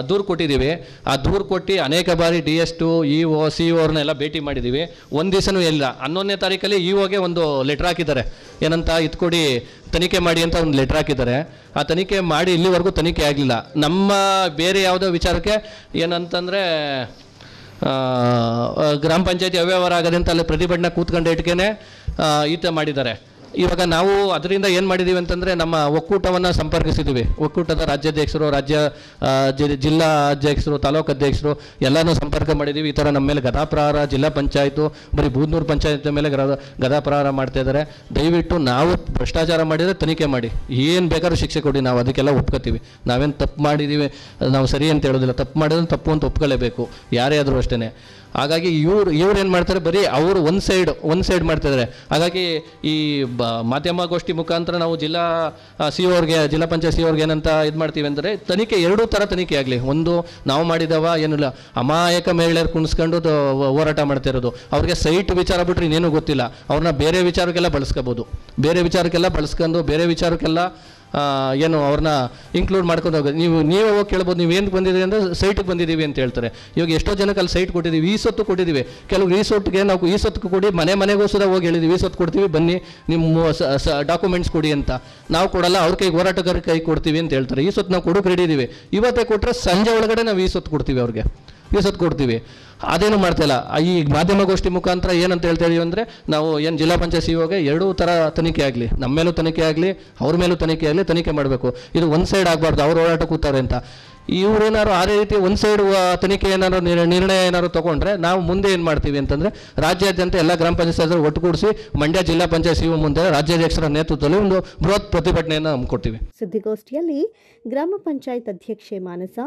ದೂರು ಕೊಟ್ಟಿದ್ದೀವಿ. ಆ ದೂರು ಕೊಟ್ಟು ಅನೇಕ ಬಾರಿ DS2 EO CO ಅವ್ರನ್ನೆಲ್ಲ ಭೇಟಿ ಮಾಡಿದ್ದೀವಿ. ಒಂದು ದಿವಸನೂ ಇಲ್ಲ. 11ನೇ ತಾರೀಕಲ್ಲಿ EOಗೆ ಒಂದು ಲೆಟ್ರ್ ಹಾಕಿದ್ದಾರೆ. ಏನಂತ ಇದ್ಕೊಡಿ ತನಿಖೆ ಮಾಡಿ ಅಂತ ಒಂದು ಲೆಟ್ರ್ ಹಾಕಿದ್ದಾರೆ. ಆ ತನಿಖೆ ಮಾಡಿ ಇಲ್ಲಿವರೆಗೂ ತನಿಖೆ ಆಗಲಿಲ್ಲ. ನಮ್ಮ ಬೇರೆ ಯಾವುದೋ ವಿಚಾರಕ್ಕೆ ಏನಂತಂದರೆ ಗ್ರಾಮ ಪಂಚಾಯತಿ ಅವ್ಯವಹಾರ ಆಗದೆ ಅಂತ ಅಲ್ಲಿ ಪ್ರತಿಭಟನೆ ಕೂತ್ಕೊಂಡು ಇಟ್ಕೇನೆ ಈತ ಮಾಡಿದ್ದಾರೆ. ಇವಾಗ ನಾವು ಅದರಿಂದ ಏನು ಮಾಡಿದ್ದೀವಿ ಅಂತಂದರೆ ನಮ್ಮ ಒಕ್ಕೂಟವನ್ನು ಸಂಪರ್ಕಿಸಿದ್ದೀವಿ. ಒಕ್ಕೂಟದ ರಾಜ್ಯಾಧ್ಯಕ್ಷರು, ಜಿಲ್ಲಾ ಅಧ್ಯಕ್ಷರು, ತಾಲೂಕು ಅಧ್ಯಕ್ಷರು ಎಲ್ಲನೂ ಸಂಪರ್ಕ ಮಾಡಿದ್ದೀವಿ. ಈ ಥರ ನಮ್ಮ ಮೇಲೆ ಗದಾಪ್ರಹಾರ, ಜಿಲ್ಲಾ ಪಂಚಾಯತು ಬರೀ ಬೂದ್ನೂರು ಪಂಚಾಯತ್ ಮೇಲೆ ಗದಾಪ್ರಹಾರ ಮಾಡ್ತಾಯಿದ್ದಾರೆ. ದಯವಿಟ್ಟು ನಾವು ಭ್ರಷ್ಟಾಚಾರ ಮಾಡಿದರೆ ತನಿಖೆ ಮಾಡಿ, ಏನು ಬೇಕಾದ್ರೂ ಶಿಕ್ಷೆ ಕೊಡಿ, ನಾವು ಅದಕ್ಕೆಲ್ಲ ಒಪ್ಕೋತೀವಿ. ನಾವೇನು ತಪ್ಪು ಮಾಡಿದ್ದೀವಿ ನಾವು ಸರಿ ಅಂತ ಹೇಳೋದಿಲ್ಲ. ತಪ್ಪು ಮಾಡಿದ್ರೆ ತಪ್ಪು ಅಂತ ಒಪ್ಕೊಳ್ಳೇಬೇಕು, ಯಾರೇ ಆದರೂ ಅಷ್ಟೇ. ಹಾಗಾಗಿ ಇವ್ರು ಏನು ಮಾಡ್ತಾರೆ, ಬರೀ ಅವರು ಒಂದು ಸೈಡ್ ಮಾಡ್ತಾಯಿದ್ದಾರೆ. ಹಾಗಾಗಿ ಈ ಮಾಧ್ಯಮಗೋಷ್ಠಿ ಮುಖಾಂತರ ನಾವು ಜಿಲ್ಲಾ CO ಅವ್ರಿಗೆ, ಜಿಲ್ಲಾ ಪಂಚಾಯತ್ CO ಅವ್ರಿಗೆ ಏನಂತ ಇದು ಮಾಡ್ತೀವಿ ಅಂದರೆ, ತನಿಖೆ ಎರಡೂ ಥರ ತನಿಖೆ ಆಗಲಿ. ಒಂದು ನಾವು ಮಾಡಿದವ ಏನಿಲ್ಲ, ಅಮಾಯಕ ಮಹಿಳೆಯರು ಕುಣಿಸ್ಕೊಂಡು ಹೋರಾಟ ಮಾಡ್ತಾ ಇರೋದು. ಅವ್ರಿಗೆ ಸೈಟ್ ವಿಚಾರ ಬಿಟ್ಟರೆ ಇನ್ನೇನು ಗೊತ್ತಿಲ್ಲ. ಅವ್ರನ್ನ ಬೇರೆ ವಿಚಾರಕ್ಕೆಲ್ಲ ಬಳಸ್ಕೋಬೋದು. ಬೇರೆ ವಿಚಾರಕ್ಕೆಲ್ಲ ಏನು ಅವ್ರನ್ನ ಇನ್ಕ್ಲೂಡ್ ಮಾಡ್ಕೊಂಡು ಹೋಗೋದು. ನೀವೇ ಹೋಗಿ ಕೇಳ್ಬೋದು, ನೀವು ಏನು ಬಂದಿದ್ದೀವಿ ಅಂದರೆ ಸೈಟಿಗೆ ಬಂದಿದ್ದೀವಿ ಅಂತ ಹೇಳ್ತಾರೆ. ಇವಾಗ ಎಷ್ಟೋ ಜನಕ್ಕೆ ಅಲ್ಲಿ ಸೈಟ್ ಕೊಟ್ಟಿದ್ದೀವಿ, ಈ ಸೊತ್ತು ಕೊಟ್ಟಿದ್ದೀವಿ. ಕೆಲವು ಈ ಸೊತ್ತಿಗೆ ನಾವು ಈ ಸೊತ್ತು ಕೊಡಿ, ಮನೆಗೂ ಸುಧಾ ಹೋಗಿ ಹೇಳಿದ್ದೀವಿ, ಈ ಸೊತ್ತು ಕೊಡ್ತೀವಿ ಬನ್ನಿ ನಿಮ್ಮ ಡಾಕ್ಯುಮೆಂಟ್ಸ್ ಕೊಡಿ ಅಂತ. ನಾವು ಕೊಡಲ್ಲ, ಅವ್ರ ಕೈಗೆ ಹೋರಾಟಗಾರ ಕೈ ಕೊಡ್ತೀವಿ ಅಂತ ಹೇಳ್ತಾರೆ. ಈ ಸೊತ್ತು ನಾವು ಕೊಡೋಕೆ ರೆಡಿ ಇದ್ದೀವಿ. ಇವತ್ತೇ ಕೊಟ್ಟರೆ ಸಂಜೆ ಒಳಗಡೆ ನಾವು ಈ ಸೊತ್ತು ಕೊಡ್ತೀವಿ, ಅವ್ರಿಗೆ ಈ ಸೊತ್ತು ಕೊಡ್ತೀವಿ. ಅದೇನು ಮಾಡ್ತಾಯಿಲ್ಲ. ಈ ಮಾಧ್ಯಮಗೋಷ್ಠಿ ಮುಖಾಂತರ ಏನಂತ ಹೇಳ್ತಾ ಇದೀವಿ ಅಂದರೆ, ನಾವು ಏನು ಜಿಲ್ಲಾ ಪಂಚಾಯತ್ COಗೆ ಎರಡೂ ಥರ ತನಿಖೆ ಆಗಲಿ, ನಮ್ಮ ಮೇಲೂ ತನಿಖೆ ಆಗಲಿ, ಅವ್ರ ಮೇಲೂ ತನಿಖೆ ಮಾಡಬೇಕು. ಇದು ಒಂದು ಸೈಡ್ ಆಗಬಾರ್ದು. ಅವ್ರು ಹೋರಾಟ ಕೂತಾರೆ ಅಂತ ಇವ್ರೇನಾದ್ರು ಆ ರೀತಿ ಒಂದು ಸೈಡ್ ತನಿಖೆ ಏನಾದ್ರು ನಿರ್ಣಯ ಏನಾದ್ರು ತೊಗೊಂಡ್ರೆ ನಾವು ಮುಂದೆ ಏನು ಮಾಡ್ತೀವಿ ಅಂತಂದರೆ, ರಾಜ್ಯಾದ್ಯಂತ ಎಲ್ಲ ಗ್ರಾಮ ಪಂಚಾಯತ್ ಸದಸ್ಯರು ಒಟ್ಟುಗೂಡಿಸಿ ಮಂಡ್ಯ ಜಿಲ್ಲಾ ಪಂಚಾಯತ್ CO ಮುಂದೆ ರಾಜ್ಯಾಧ್ಯಕ್ಷರ ನೇತೃತ್ವದಲ್ಲಿ ಒಂದು ಬೃಹತ್ ಪ್ರತಿಭಟನೆಯನ್ನು ಹಮ್ಮಿಕೊಡ್ತೀವಿ. ಸುದ್ದಿಗೋಷ್ಠಿಯಲ್ಲಿ ಗ್ರಾಮ ಪಂಚಾಯತ್ ಅಧ್ಯಕ್ಷೆ ಮಾನಸ,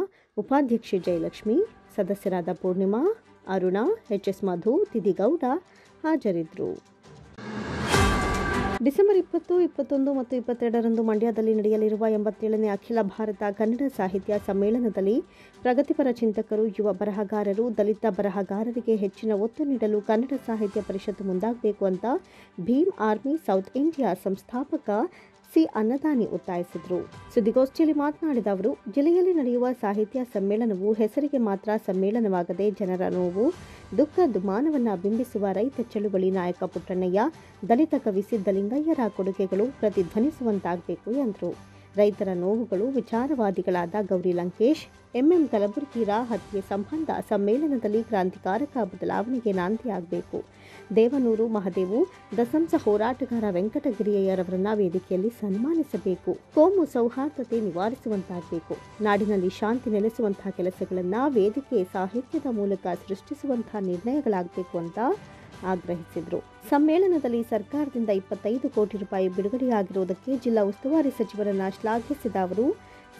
ಉಪಾಧ್ಯಕ್ಷೆ ಜಯಲಕ್ಷ್ಮಿ, ಸದಸ್ಯರಾದ ಪೂರ್ಣಿಮಾ, ಅರುಣಾ, HS ಮಧು, ತಿದಿಗೌಡ ಹಾಜರಿದ್ದರು. ಡಿಸೆಂಬರ್ 20, 21 ಮತ್ತು 22ರಂದು ಮಂಡ್ಯದಲ್ಲಿ ನಡೆಯಲಿರುವ 87ನೇ ಅಖಿಲ ಭಾರತ ಕನ್ನಡ ಸಾಹಿತ್ಯ ಸಮ್ಮೇಳನದಲ್ಲಿ ಪ್ರಗತಿಪರ ಚಿಂತಕರು, ಯುವ ಬರಹಗಾರರು, ದಲಿತ ಬರಹಗಾರರಿಗೆ ಹೆಚ್ಚಿನ ಒತ್ತು ನೀಡಲು ಕನ್ನಡ ಸಾಹಿತ್ಯ ಪರಿಷತ್ತು ಮುಂದಾಗಬೇಕು ಅಂತ ಭೀಮ್ ಆರ್ಮಿ ಸೌತ್ ಇಂಡಿಯಾ ಸಂಸ್ಥಾಪಕ ಸಿ ಅನ್ನದಾನಿ ಒತ್ತಾಯಿಸಿದರು. ಸುದ್ದಿಗೋಷ್ಠಿಯಲ್ಲಿ ಮಾತನಾಡಿದ ಅವರು, ಜಿಲ್ಲೆಯಲ್ಲಿ ನಡೆಯುವ ಸಾಹಿತ್ಯ ಸಮ್ಮೇಳನವು ಹೆಸರಿಗೆ ಮಾತ್ರ ಸಮ್ಮೇಳನವಾಗದೆ ಜನರ ನೋವು, ದುಃಖ ದುಮಾನವನ್ನು ಬಿಂಬಿಸುವ ರೈತ ಚಳುವಳಿ ನಾಯಕ ಪುಟ್ಟಣ್ಣಯ್ಯ, ದಲಿತ ಕವಿ ಸಿದ್ದಲಿಂಗಯ್ಯರ ಕೊಡುಗೆಗಳು ಪ್ರತಿಧ್ವನಿಸುವಂತಾಗಬೇಕು ಎಂದರು. ರೈತರ ನೋವುಗಳು ವಿಚಾರವಾದಿಗಳಾದ ಗೌರಿ ಲಂಕೇಶ್, ಎಂಎಂ ಕಲಬುರ್ಗಿರ ಹತ್ಯೆ ಸಂಬಂಧ ಸಮ್ಮೇಳನದಲ್ಲಿ ಕ್ರಾಂತಿಕಾರಕ ಬದಲಾವಣೆಗೆ ನಾಂದಿಯಾಗಬೇಕು. ದೇವನೂರು ಮಹದೇವು, ದಸಂಸ ಹೋರಾಟಗಾರ ವೆಂಕಟಗಿರಿಯರವರನ್ನ ವೇದಿಕೆಯಲ್ಲಿ ಸನ್ಮಾನಿಸಬೇಕು. ಕೋಮು ಸೌಹಾರ್ದತೆ ನಿವಾರಿಸುವಂತಾಗಬೇಕು. ನಾಡಿನಲ್ಲಿ ಶಾಂತಿ ನೆಲೆಸುವಂತಹ ಕೆಲಸಗಳನ್ನು ವೇದಿಕೆ ಸಾಹಿತ್ಯದ ಮೂಲಕ ಸೃಷ್ಟಿಸುವಂತಹ ನಿರ್ಣಯಗಳಾಗಬೇಕು ಅಂತ ಆಗ್ರಹಿಸಿದರು. ಸಮ್ಮೇಳನದಲ್ಲಿ ಸರ್ಕಾರದಿಂದ 25 ಕೋಟಿ ರೂಪಾಯಿ ಬಿಡುಗಡೆಯಾಗಿರುವುದಕ್ಕೆ ಜಿಲ್ಲಾ ಉಸ್ತುವಾರಿ ಸಚಿವರನ್ನ ಶ್ಲಾಘಿಸಿದ ಅವರು,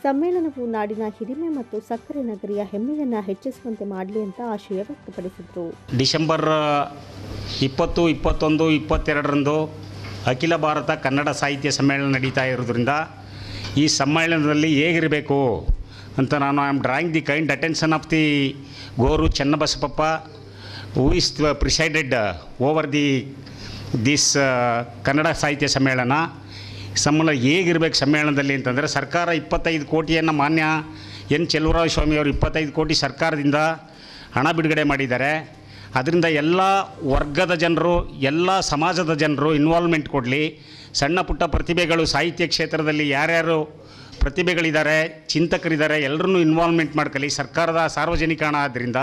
ಸಮ್ಮೇಳನವು ನಾಡಿನ ಹಿರಿಮೆ ಮತ್ತು ಸಕ್ಕರೆ ನಗರಿಯ ಹೆಮ್ಮೆಯನ್ನು ಹೆಚ್ಚಿಸುವಂತೆ ಮಾಡಲಿ ಅಂತ ಆಶಯ ವ್ಯಕ್ತಪಡಿಸಿದರು. ಡಿಸೆಂಬರ್ 20, 21, 22ರಂದು ಅಖಿಲ ಭಾರತ ಕನ್ನಡ ಸಾಹಿತ್ಯ ಸಮ್ಮೇಳನ ನಡೀತಾ ಇರೋದ್ರಿಂದ ಈ ಸಮ್ಮೇಳನದಲ್ಲಿ ಹೇಗಿರಬೇಕು ಅಂತ ನಾನು I am drawing the kind attention of the Goru Channabasappa who is presided over this Kannada Sahitya Sammelana ಹೇಗಿರಬೇಕು ಸಮ್ಮೇಳನದಲ್ಲಿ ಅಂತಂದರೆ, ಸರ್ಕಾರ 25 ಕೋಟಿಯನ್ನು ಮಾನ್ಯ ಎನ್ ಚೆಲುವರಾಯ ಸ್ವಾಮಿಯವರು 25 ಕೋಟಿ ಸರ್ಕಾರದಿಂದ ಹಣ ಬಿಡುಗಡೆ ಮಾಡಿದ್ದಾರೆ. ಅದರಿಂದ ಎಲ್ಲ ವರ್ಗದ ಜನರು, ಎಲ್ಲ ಸಮಾಜದ ಜನರು ಇನ್ವಾಲ್ವ್ಮೆಂಟ್ ಕೊಡಲಿ. ಸಣ್ಣ ಪುಟ್ಟ ಪ್ರತಿಭೆಗಳು ಸಾಹಿತ್ಯ ಕ್ಷೇತ್ರದಲ್ಲಿ ಯಾರ್ಯಾರು ಪ್ರತಿಭೆಗಳಿದ್ದಾರೆ, ಚಿಂತಕರಿದ್ದಾರೆ, ಎಲ್ಲರನ್ನೂ ಇನ್ವಾಲ್ವ್ಮೆಂಟ್ ಮಾಡ್ಕೊಳ್ಳಿ. ಸರ್ಕಾರದ ಸಾರ್ವಜನಿಕ ಹಣ ಆದ್ದರಿಂದ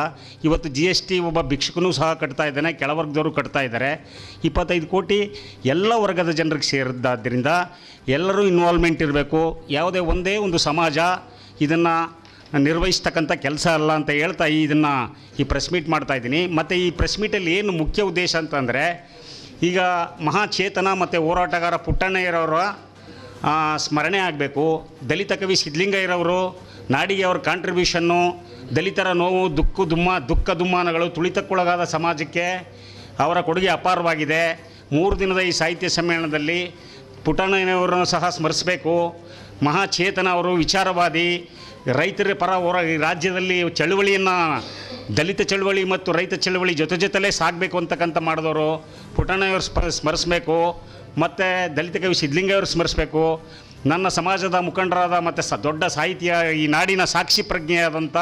ಇವತ್ತು GST ಒಬ್ಬ ಭಿಕ್ಷುಕನೂ ಸಹ ಕಟ್ತಾ ಇದ್ದಾನೆ, ಕೆಳವರ್ಗದವರು ಕಟ್ತಾ ಇದ್ದಾರೆ. 25 ಕೋಟಿ ಎಲ್ಲ ವರ್ಗದ ಜನರಿಗೆ ಸೇರಿದ್ದಾದ್ದರಿಂದ ಎಲ್ಲರೂ ಇನ್ವಾಲ್ವ್ಮೆಂಟ್ ಇರಬೇಕು. ಯಾವುದೇ ಒಂದೇ ಒಂದು ಸಮಾಜ ಇದನ್ನು ನಿರ್ವಹಿಸ್ತಕ್ಕಂಥ ಕೆಲಸ ಅಲ್ಲ ಅಂತ ಹೇಳ್ತಾ ಈ ಪ್ರೆಸ್ ಮೀಟ್ ಮಾಡ್ತಾಯಿದ್ದೀನಿ. ಮತ್ತು ಈ ಪ್ರೆಸ್ ಮೀಟಲ್ಲಿ ಏನು ಮುಖ್ಯ ಉದ್ದೇಶ ಅಂತಂದರೆ, ಈಗ ಮಹಾಚೇತನ ಮತ್ತು ಹೋರಾಟಗಾರ ಪುಟ್ಟಣ್ಣಯ್ಯರವರ ಸ್ಮರಣೆ ಆಗಬೇಕು. ದಲಿತ ಕವಿ ಸಿದ್ದಲಿಂಗಯ್ಯರವರು ನಾಡಿಗೆ ಅವರ ಕಾಂಟ್ರಿಬ್ಯೂಷನ್ನು, ದಲಿತರ ನೋವು, ದುಃಖ ದುಮ್ಮಾನಗಳು, ತುಳಿತಕ್ಕೊಳಗಾದ ಸಮಾಜಕ್ಕೆ ಅವರ ಕೊಡುಗೆ ಅಪಾರವಾಗಿದೆ. 3 ದಿನದ ಈ ಸಾಹಿತ್ಯ ಸಮ್ಮೇಳನದಲ್ಲಿ ಪುಟ್ಟಣ್ಣಯ್ಯನವರನ್ನು ಸಹ ಸ್ಮರಿಸಬೇಕು. ಮಹಾಚೇತನ ಅವರು ವಿಚಾರವಾದಿ, ರೈತರ ಪರ ಈ ರಾಜ್ಯದಲ್ಲಿ ಚಳುವಳಿಯನ್ನು, ದಲಿತ ಚಳುವಳಿ ಮತ್ತು ರೈತ ಚಳುವಳಿ ಜೊತೆಲೇ ಸಾಗಬೇಕು ಅಂತಕ್ಕಂಥ ಮಾಡಿದವರು ಪುಟ್ಟಣ್ಣಯ್ಯವರು ಸ್ಮರಿಸಬೇಕು. ಮತ್ತು ದಲಿತ ಕವಿ ಸಿದ್ದಲಿಂಗಯ್ಯವರು ಸ್ಮರಿಸಬೇಕು. ನನ್ನ ಸಮಾಜದ ಮುಖಂಡರಾದ ಮತ್ತು ದೊಡ್ಡ ಸಾಹಿತ್ಯ ಈ ನಾಡಿನ ಸಾಕ್ಷಿ ಪ್ರಜ್ಞೆಯಾದಂಥ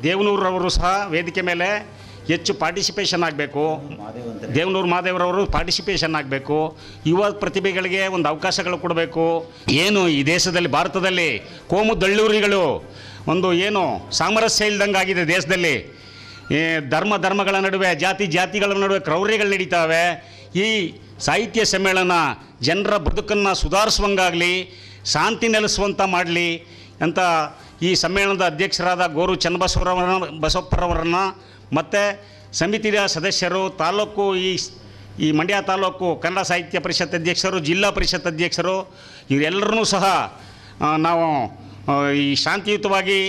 ದೇವನೂರವರು ಸಹ ವೇದಿಕೆ ಮೇಲೆ ಹೆಚ್ಚು ಪಾರ್ಟಿಸಿಪೇಷನ್ ಆಗಬೇಕು. ದೇವನೂರು ಮಹಾದೇವರವರು ಪಾರ್ಟಿಸಿಪೇಷನ್ ಆಗಬೇಕು. ಯುವ ಪ್ರತಿಭೆಗಳಿಗೆ ಒಂದು ಅವಕಾಶಗಳು ಕೊಡಬೇಕು. ಏನು ಈ ದೇಶದಲ್ಲಿ, ಭಾರತದಲ್ಲಿ ಕೋಮು ದಳ್ಳೂರಿಗಳು ಒಂದು ಏನು ಸಾಮರಸ್ಯ ಇಲ್ದಂಗೆ ಆಗಿದೆ ದೇಶದಲ್ಲಿ. ಧರ್ಮಗಳ ನಡುವೆ, ಜಾತಿಗಳ ನಡುವೆ ಕ್ರೌರ್ಯಗಳು ನಡೀತಾವೆ. ಈ ಸಾಹಿತ್ಯ ಸಮ್ಮೇಳನ ಜನರ ಬದುಕನ್ನು ಸುಧಾರಿಸುವಂಗಾಗಲಿ, ಶಾಂತಿ ನೆಲೆಸುವಂಥ ಮಾಡಲಿ ಅಂತ ಈ ಸಮ್ಮೇಳನದ ಅಧ್ಯಕ್ಷರಾದ ಗೋರು ಬಸಪ್ಪರವರನ್ನು ಮತ್ತು ಸಮಿತಿಯ ಸದಸ್ಯರು, ತಾಲೂಕು ಈ ಮಂಡ್ಯ ತಾಲೂಕು ಕನ್ನಡ ಸಾಹಿತ್ಯ ಪರಿಷತ್ ಅಧ್ಯಕ್ಷರು, ಜಿಲ್ಲಾ ಪರಿಷತ್ ಅಧ್ಯಕ್ಷರು, ಇವರೆಲ್ಲರೂ ಸಹ ನಾವು ಈ ಶಾಂತಿಯುತವಾಗಿ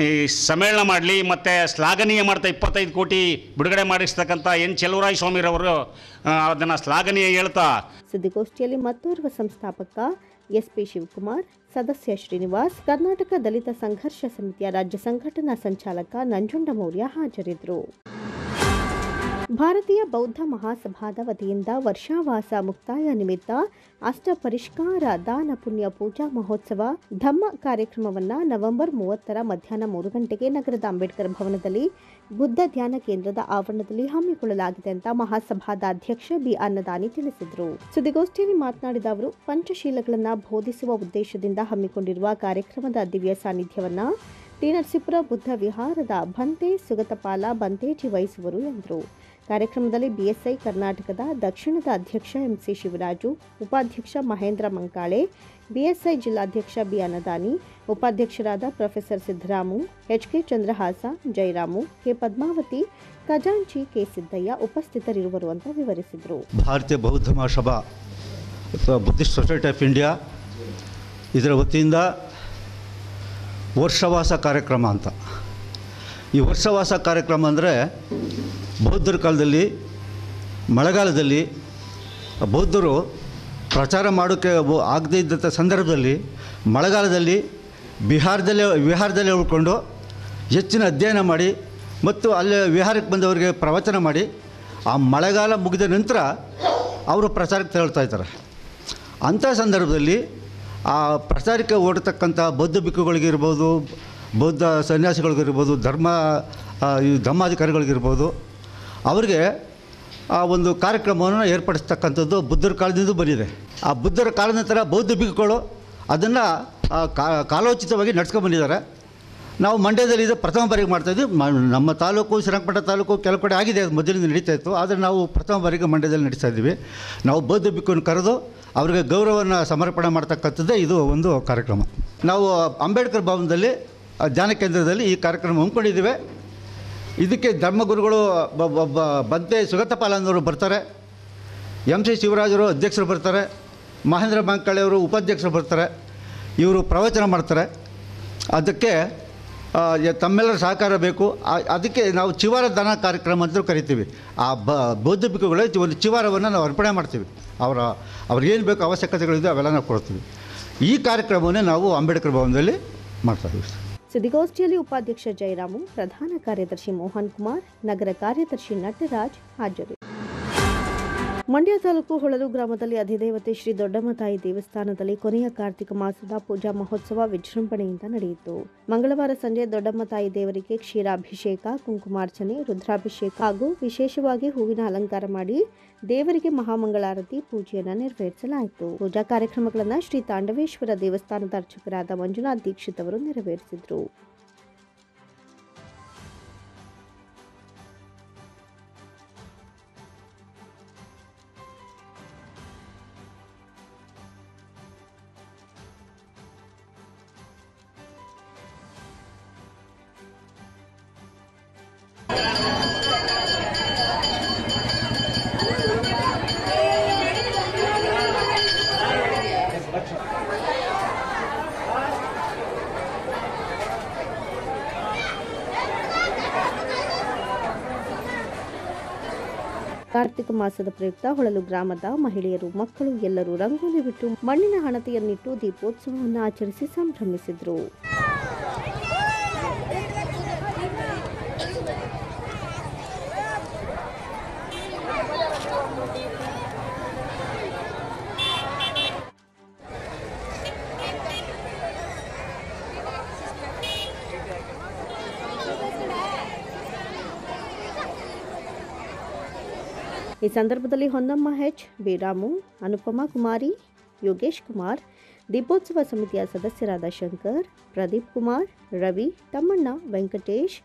ಈ ಸಮ್ಮೇಳನ ಮಾಡಲಿ. ಮತ್ತು ಶ್ಲಾಘನೀಯ ಮಾಡ್ತಾ 25 ಕೋಟಿ ಬಿಡುಗಡೆ ಮಾಡಿಸ್ತಕ್ಕಂಥ ಎನ್ ಚೆಲುವರಾಯ ಸ್ವಾಮಿರವರು ಅದನ್ನು ಶ್ಲಾಘನೀಯ ಹೇಳ್ತಾ. ಸುದ್ದಿಗೋಷ್ಠಿಯಲ್ಲಿ ಮತ್ತೋರ್ವ ಸಂಸ್ಥಾಪಕ SP ಶಿವಕುಮಾರ್, ಸದಸ್ಯ ಶ್ರೀನಿವಾಸ್, ಕರ್ನಾಟಕ ದಲಿತ ಸಂಘರ್ಷ ಸಮಿತಿಯ ರಾಜ್ಯ ಸಂಘಟನಾ ಸಂಚಾಲಕ ನಂಜುಂಡಮೌರ್ಯ ಹಾಜರಿದ್ದರು. ಭಾರತೀಯ ಬೌದ್ಧ ಮಹಾಸಭಾದ ವತಿಯಿಂದ ವರ್ಷಾವಾಸ ಮುಕ್ತಾಯ ನಿಮಿತ್ತ ಅಷ್ಟಪರಿಷ್ಕಾರ ದಾನ ಪುಣ್ಯ ಪೂಜಾ ಮಹೋತ್ಸವ ಧಮ್ಮ ಕಾರ್ಯಕ್ರಮವನ್ನು ನವೆಂಬರ್ 30 ಮಧ್ಯಾಹ್ನ 3 ಗಂಟೆಗೆ ನಗರದ ಅಂಬೇಡ್ಕರ್ ಭವನದಲ್ಲಿ ಬುದ್ಧ ಧ್ಯಾನ ಕೇಂದ್ರದ ಆವರಣದಲ್ಲಿ ಹಮ್ಮಿಕೊಳ್ಳಲಾಗಿದೆ ಅಂತ ಮಹಾಸಭಾದ ಅಧ್ಯಕ್ಷ ಬಿ ಅನ್ನದಾನಿ ತಿಳಿಸಿದರು. ಸುದ್ದಿಗೋಷ್ಠಿಯಲ್ಲಿ ಮಾತನಾಡಿದ ಅವರು, ಪಂಚಶೀಲಗಳನ್ನು ಬೋಧಿಸುವ ಉದ್ದೇಶದಿಂದ ಹಮ್ಮಿಕೊಂಡಿರುವ ಕಾರ್ಯಕ್ರಮದ ದಿವ್ಯ ಸಾನ್ನಿಧ್ಯವನ್ನು ಟಿ ನರಸೀಪುರ ಬುದ್ಧ ವಿಹಾರದ ಭಂತೆ ಸುಗತಪಾಲ ಬಂತೇಜಿ ವಹಿಸುವರು ಎಂದರು. ಕಾರ್ಯಕ್ರಮದಲ್ಲಿ BSI ಕರ್ನಾಟಕದ ದಕ್ಷಿಣದ ಅಧ್ಯಕ್ಷ MC ಶಿವರಾಜು, ಉಪಾಧ್ಯಕ್ಷ ಮಹೇಂದ್ರ ಮಂಕಾಳೆ, BSI ಜಿಲ್ಲಾಧ್ಯಕ್ಷ ಬಿ ಅನ್ನದಾನಿ, ಉಪಾಧ್ಯಕ್ಷರಾದ professor Siddaramu, HK Chandrahasa, Jayaramu, K Padmavathi, ಖಜಾಂಚಿ ಕೆ ಸಿದ್ದಯ್ಯ ಉಪಸ್ಥಿತರಿರುವರು ಅಂತ ವಿವರಿಸಿದರು. ಭಾರತೀಯ ಬೌದ್ಧ ಮಹಾಸಭಾ ಅಥವಾ ಬುದ್ಧಿಸ್ಟ್ ಸೊಸೈಟಿ ಆಫ್ ಇಂಡಿಯಾ ಇದರ ವತಿಯಿಂದ ವರ್ಷವಾಸ ಕಾರ್ಯಕ್ರಮ ಅಂತ. ಈ ವರ್ಷವಾಸ ಕಾರ್ಯಕ್ರಮ ಅಂದರೆ ಬೌದ್ಧರ ಕಾಲದಲ್ಲಿ ಮಳೆಗಾಲದಲ್ಲಿ ಬೌದ್ಧರು ಪ್ರಚಾರ ಮಾಡೋಕ್ಕೆ ಆಗದೇ ಇದ್ದಂಥ ಸಂದರ್ಭದಲ್ಲಿ ಮಳೆಗಾಲದಲ್ಲಿ ವಿಹಾರದಲ್ಲೇ ಉಳ್ಕೊಂಡು ಹೆಚ್ಚಿನ ಅಧ್ಯಯನ ಮಾಡಿ ಮತ್ತು ಅಲ್ಲಿ ವಿಹಾರಕ್ಕೆ ಬಂದವರಿಗೆ ಪ್ರವಚನ ಮಾಡಿ ಆ ಮಳೆಗಾಲ ಮುಗಿದ ನಂತರ ಅವರು ಪ್ರಚಾರಕ್ಕೆ ತೆರಳ್ತಾ ಇದ್ದಾರೆ. ಅಂಥ ಸಂದರ್ಭದಲ್ಲಿ ಆ ಪ್ರಚಾರಕ್ಕೆ ಓಡತಕ್ಕಂಥ ಬೌದ್ಧ ಭಿಕ್ಕುಗಳಿಗಿರ್ಬೋದು, ಬೌದ್ಧ ಸನ್ಯಾಸಿಗಳಿಗಿರ್ಬೋದು, ಧರ್ಮಾಧಿಕಾರಿಗಳಿಗಿರ್ಬೋದು, ಅವರಿಗೆ ಆ ಒಂದು ಕಾರ್ಯಕ್ರಮವನ್ನು ಏರ್ಪಡಿಸ್ತಕ್ಕಂಥದ್ದು ಬುದ್ಧರ ಕಾಲದಿಂದ ಬಂದಿದೆ. ಆ ಬುದ್ಧರ ಕಾಲದ ನಂತರ ಬೌದ್ಧ ಭಿಕ್ಕುಗಳು ಅದನ್ನು ಕಾಲೋಚಿತವಾಗಿ ನಡೆಸ್ಕೊಂಡ್ಬಂದಿದ್ದಾರೆ. ನಾವು ಮಂಡ್ಯದಲ್ಲಿ ಇದು ಪ್ರಥಮ ಬಾರಿಗೆ ಮಾಡ್ತಾಯಿದ್ವಿ. ನಮ್ಮ ತಾಲೂಕು, ಶ್ರೀರಂಗಪಟ್ಟಣ ತಾಲೂಕು ಕೆಲವು ಕಡೆ ಆಗಿದೆ, ಅದು ಮೊದಲಿಂದ ನಡೀತಾ ಇತ್ತು. ಆದರೆ ನಾವು ಪ್ರಥಮ ಬಾರಿಗೆ ಮಂಡ್ಯದಲ್ಲಿ ನಡೆಸ್ತಾ ಇದ್ದೀವಿ. ನಾವು ಬೌದ್ಧ ಭಿಕ್ಕುವನ್ನು ಕರೆದು ಅವರಿಗೆ ಗೌರವವನ್ನು ಸಮರ್ಪಣೆ ಮಾಡ್ತಕ್ಕಂಥದ್ದೇ ಇದು ಒಂದು ಕಾರ್ಯಕ್ರಮ. ನಾವು ಅಂಬೇಡ್ಕರ್ ಭವನದಲ್ಲಿ ಧ್ಯಾನ ಕೇಂದ್ರದಲ್ಲಿ ಈ ಕಾರ್ಯಕ್ರಮ ಹಮ್ಮಿಕೊಂಡಿದ್ದೀವಿ. ಇದಕ್ಕೆ ಧರ್ಮಗುರುಗಳು ಬಂತೆ ಸುಗತಪಾಲನವರು ಬರ್ತಾರೆ, MC ಶಿವರಾಜರು ಅಧ್ಯಕ್ಷರು ಬರ್ತಾರೆ, ಮಹೇಂದ್ರ ಮಾಂಕಳೆಯವರು ಉಪಾಧ್ಯಕ್ಷರು ಬರ್ತಾರೆ, ಇವರು ಪ್ರವಚನ ಮಾಡ್ತಾರೆ. ಅದಕ್ಕೆ ತಮ್ಮೆಲ್ಲರ ಸಹಕಾರ ಬೇಕು. ಅದಕ್ಕೆ ನಾವು ಚಿವಾರ ದಾನ ಕಾರ್ಯಕ್ರಮ ಅಂತ ಕರಿತೀವಿ. ಆ ಬೌದ್ಧ ಭಿಕ್ಕುಗಳಿಗೆ ಒಂದು ಚಿವಾರವನ್ನು ನಾವು ಅರ್ಪಣೆ ಮಾಡ್ತೀವಿ. ಅವ್ರಿಗೇನು ಬೇಕು ಅವಶ್ಯಕತೆಗಳಿದೆ ಅವೆಲ್ಲ ನಾವು ಕೊಡ್ತೀವಿ. ಈ ಕಾರ್ಯಕ್ರಮವನ್ನೇ ನಾವು ಅಂಬೇಡ್ಕರ್ ಭವನದಲ್ಲಿ ಮಾಡ್ತಾಯಿದ್ದೀವಿ. ಸುದ್ದಿಗೋಷ್ಠಿಯಲ್ಲಿ ಉಪಾಧ್ಯಕ್ಷ ಜಯರಾಮು, ಪ್ರಧಾನ ಕಾರ್ಯದರ್ಶಿ ಮೋಹನ್ ಕುಮಾರ್, ನಗರ ಕಾರ್ಯದರ್ಶಿ ನಟರಾಜ್ ಹಾಜರು. ಮಂಡ್ಯ ತಾಲೂಕು ಹೊಳಲು ಗ್ರಾಮದಲ್ಲಿ ಅಧಿದೇವತೆ ಶ್ರೀ ದೊಡ್ಡಮ್ಮ ತಾಯಿ ದೇವಸ್ಥಾನದಲ್ಲಿ ಕೊನೆಯ ಕಾರ್ತಿಕ ಮಾಸದ ಪೂಜಾ ಮಹೋತ್ಸವ ವಿಜೃಂಭಣೆಯಿಂದ ನಡೆಯಿತು. ಮಂಗಳವಾರ ಸಂಜೆ ದೊಡ್ಡಮ್ಮ ತಾಯಿ ದೇವರಿಗೆ ಕ್ಷೀರಾಭಿಷೇಕ, ಕುಂಕುಮಾರ್ಚನೆ, ರುದ್ರಾಭಿಷೇಕ ಹಾಗೂ ವಿಶೇಷವಾಗಿ ಹೂವಿನ ಅಲಂಕಾರ ಮಾಡಿ ದೇವರಿಗೆ ಮಹಾಮಂಗಳಾರತಿ ಪೂಜೆಯನ್ನು ನೆರವೇರಿಸಲಾಯಿತು. ಪೂಜಾ ಕಾರ್ಯಕ್ರಮಗಳನ್ನು ಶ್ರೀ ತಾಂಡವೇಶ್ವರ ದೇವಸ್ಥಾನದ ಅರ್ಚಕರಾದ ಮಂಜುನಾಥ್ ದೀಕ್ಷಿತ್ ಅವರು ನೆರವೇರಿಸಿದರು. ಕಾರ್ತಿಕ ಮಾಸದ ಪ್ರಯುಕ್ತ ಹೊಳಲು ಗ್ರಾಮದ ಮಹಿಳೆಯರು, ಮಕ್ಕಳು ಎಲ್ಲರೂ ರಂಗೋಲಿ ಬಿಟ್ಟು ಮಣ್ಣಿನ ಹಣತೆಯನ್ನಿಟ್ಟು ದೀಪೋತ್ಸವವನ್ನು ಆಚರಿಸಿ ಸಂಭ್ರಮಿಸಿದರು. ಈ ಸಂದರ್ಭದಲ್ಲಿ ಹೊನ್ನಮ್ಮ H, ಬೀರಾಮು, ಅನುಪಮಾ ಕುಮಾರಿ, ಯೋಗೇಶ್ ಕುಮಾರ್, ದೀಪೋತ್ಸವ ಸಮಿತಿಯ ಸದಸ್ಯರಾದ ಶಂಕರ್, ಪ್ರದೀಪ್ ಕುಮಾರ್, ರವಿ, ತಮ್ಮಣ್ಣ, ವೆಂಕಟೇಶ್,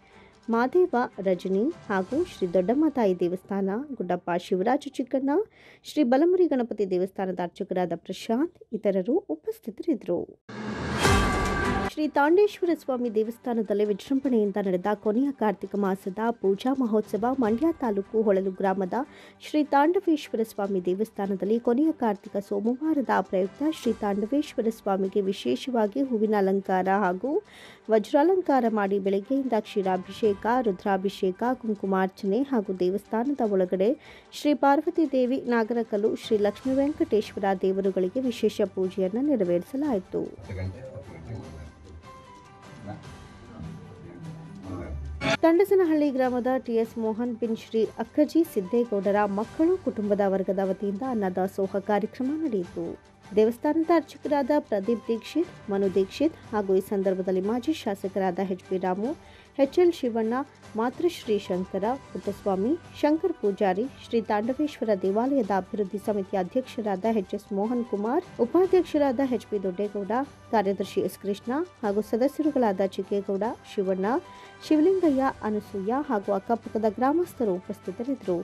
ಮಾದೇವ, ರಜನಿ ಹಾಗೂ ಶ್ರೀ ದೊಡ್ಡಮ್ಮ ತಾಯಿ ದೇವಸ್ಥಾನ, ಗುಡ್ಡಪ್ಪ ಶಿವರಾಜ ಚಿಕ್ಕಣ್ಣ, ಶ್ರೀ ಬಲಮುರಿ ಗಣಪತಿ ದೇವಸ್ಥಾನದ ಅರ್ಚಕರಾದ ಪ್ರಶಾಂತ್ ಇತರರು ಉಪಸ್ಥಿತರಿದ್ದರು. ಶ್ರೀ ತಾಂಡೇಶ್ವರ ಸ್ವಾಮಿ ದೇವಸ್ಥಾನದಲ್ಲಿ ವಿಜೃಂಭಣೆಯಿಂದ ನಡೆದ ಕೊನೆಯ ಕಾರ್ತಿಕ ಮಾಸದ ಪೂಜಾ ಮಹೋತ್ಸವ ಮಂಡ್ಯ ತಾಲೂಕು ಹೊಳಲು ಗ್ರಾಮದ ಶ್ರೀ ತಾಂಡವೇಶ್ವರ ಸ್ವಾಮಿ ದೇವಸ್ಥಾನದಲ್ಲಿ ಕೊನೆಯ ಕಾರ್ತಿಕ ಸೋಮವಾರದ ಪ್ರಯುಕ್ತ ಶ್ರೀ ತಾಂಡವೇಶ್ವರ ಸ್ವಾಮಿಗೆ ವಿಶೇಷವಾಗಿ ಹೂವಿನ ಅಲಂಕಾರ ಹಾಗೂ ವಜ್ರಾಲಂಕಾರ ಮಾಡಿ ಬೆಳಗ್ಗೆಯಿಂದ ಕ್ಷೀರಾಭಿಷೇಕ, ರುದ್ರಾಭಿಷೇಕ, ಕುಂಕುಮಾರ್ಚನೆ ಹಾಗೂ ದೇವಸ್ಥಾನದ ಒಳಗಡೆ ಶ್ರೀ ಪಾರ್ವತಿ ದೇವಿ, ನಾಗರಕಲ್ಲು, ಶ್ರೀ ಲಕ್ಷ್ಮೀ ವೆಂಕಟೇಶ್ವರ ದೇವರುಗಳಿಗೆ ವಿಶೇಷ ಪೂಜೆಯನ್ನು ನೆರವೇರಿಸಲಾಯಿತು. ತಂಡಸನಹಳ್ಳಿ ಗ್ರಾಮದ TS ಮೋಹನ್ ಬಿನ್ ಶ್ರೀ ಅಕ್ಕಜಿ ಸಿದ್ದೇಗೌಡರ ಮಕ್ಕಳು ಕುಟುಂಬದ ವರ್ಗದ ವತಿಯಿಂದ ಅನ್ನದಾಸೋಹ ಕಾರ್ಯಕ್ರಮ ನಡೆಯಿತು. ದೇವಸ್ಥಾನದ ಅರ್ಚಕರಾದ ಪ್ರದೀಪ್ ದೀಕ್ಷಿತ್, ಮನು ದೀಕ್ಷಿತ್ ಹಾಗೂ ಈ ಸಂದರ್ಭದಲ್ಲಿ ಮಾಜಿ ಶಾಸಕರಾದ HB ರಾಮು, HL ಶಿವಣ್ಣ, ಮಾತೃಶ್ರೀ ಶಂಕರ ಪುಟ್ಟಸ್ವಾಮಿ, ಶಂಕರ್ ಪೂಜಾರಿ, ಶ್ರೀ ತಾಂಡವೇಶ್ವರ ದೇವಾಲಯದ ಅಭಿವೃದ್ಧಿ ಸಮಿತಿ ಅಧ್ಯಕ್ಷರಾದ HS ಮೋಹನ್ ಕುಮಾರ್, ಉಪಾಧ್ಯಕ್ಷರಾದ HB ದೊಡ್ಡೇಗೌಡ, ಕಾರ್ಯದರ್ಶಿ S ಕೃಷ್ಣ ಹಾಗೂ ಸದಸ್ಯರುಗಳಾದ ಚಿಕ್ಕೇಗೌಡ, ಶಿವಣ್ಣ, ಶಿವಲಿಂಗಯ್ಯ, ಅನಸೂಯ ಹಾಗೂ ಅಕ್ಕಪಕ್ಕದ ಗ್ರಾಮಸ್ಥರು ಉಪಸ್ಥಿತರಿದ್ದರು.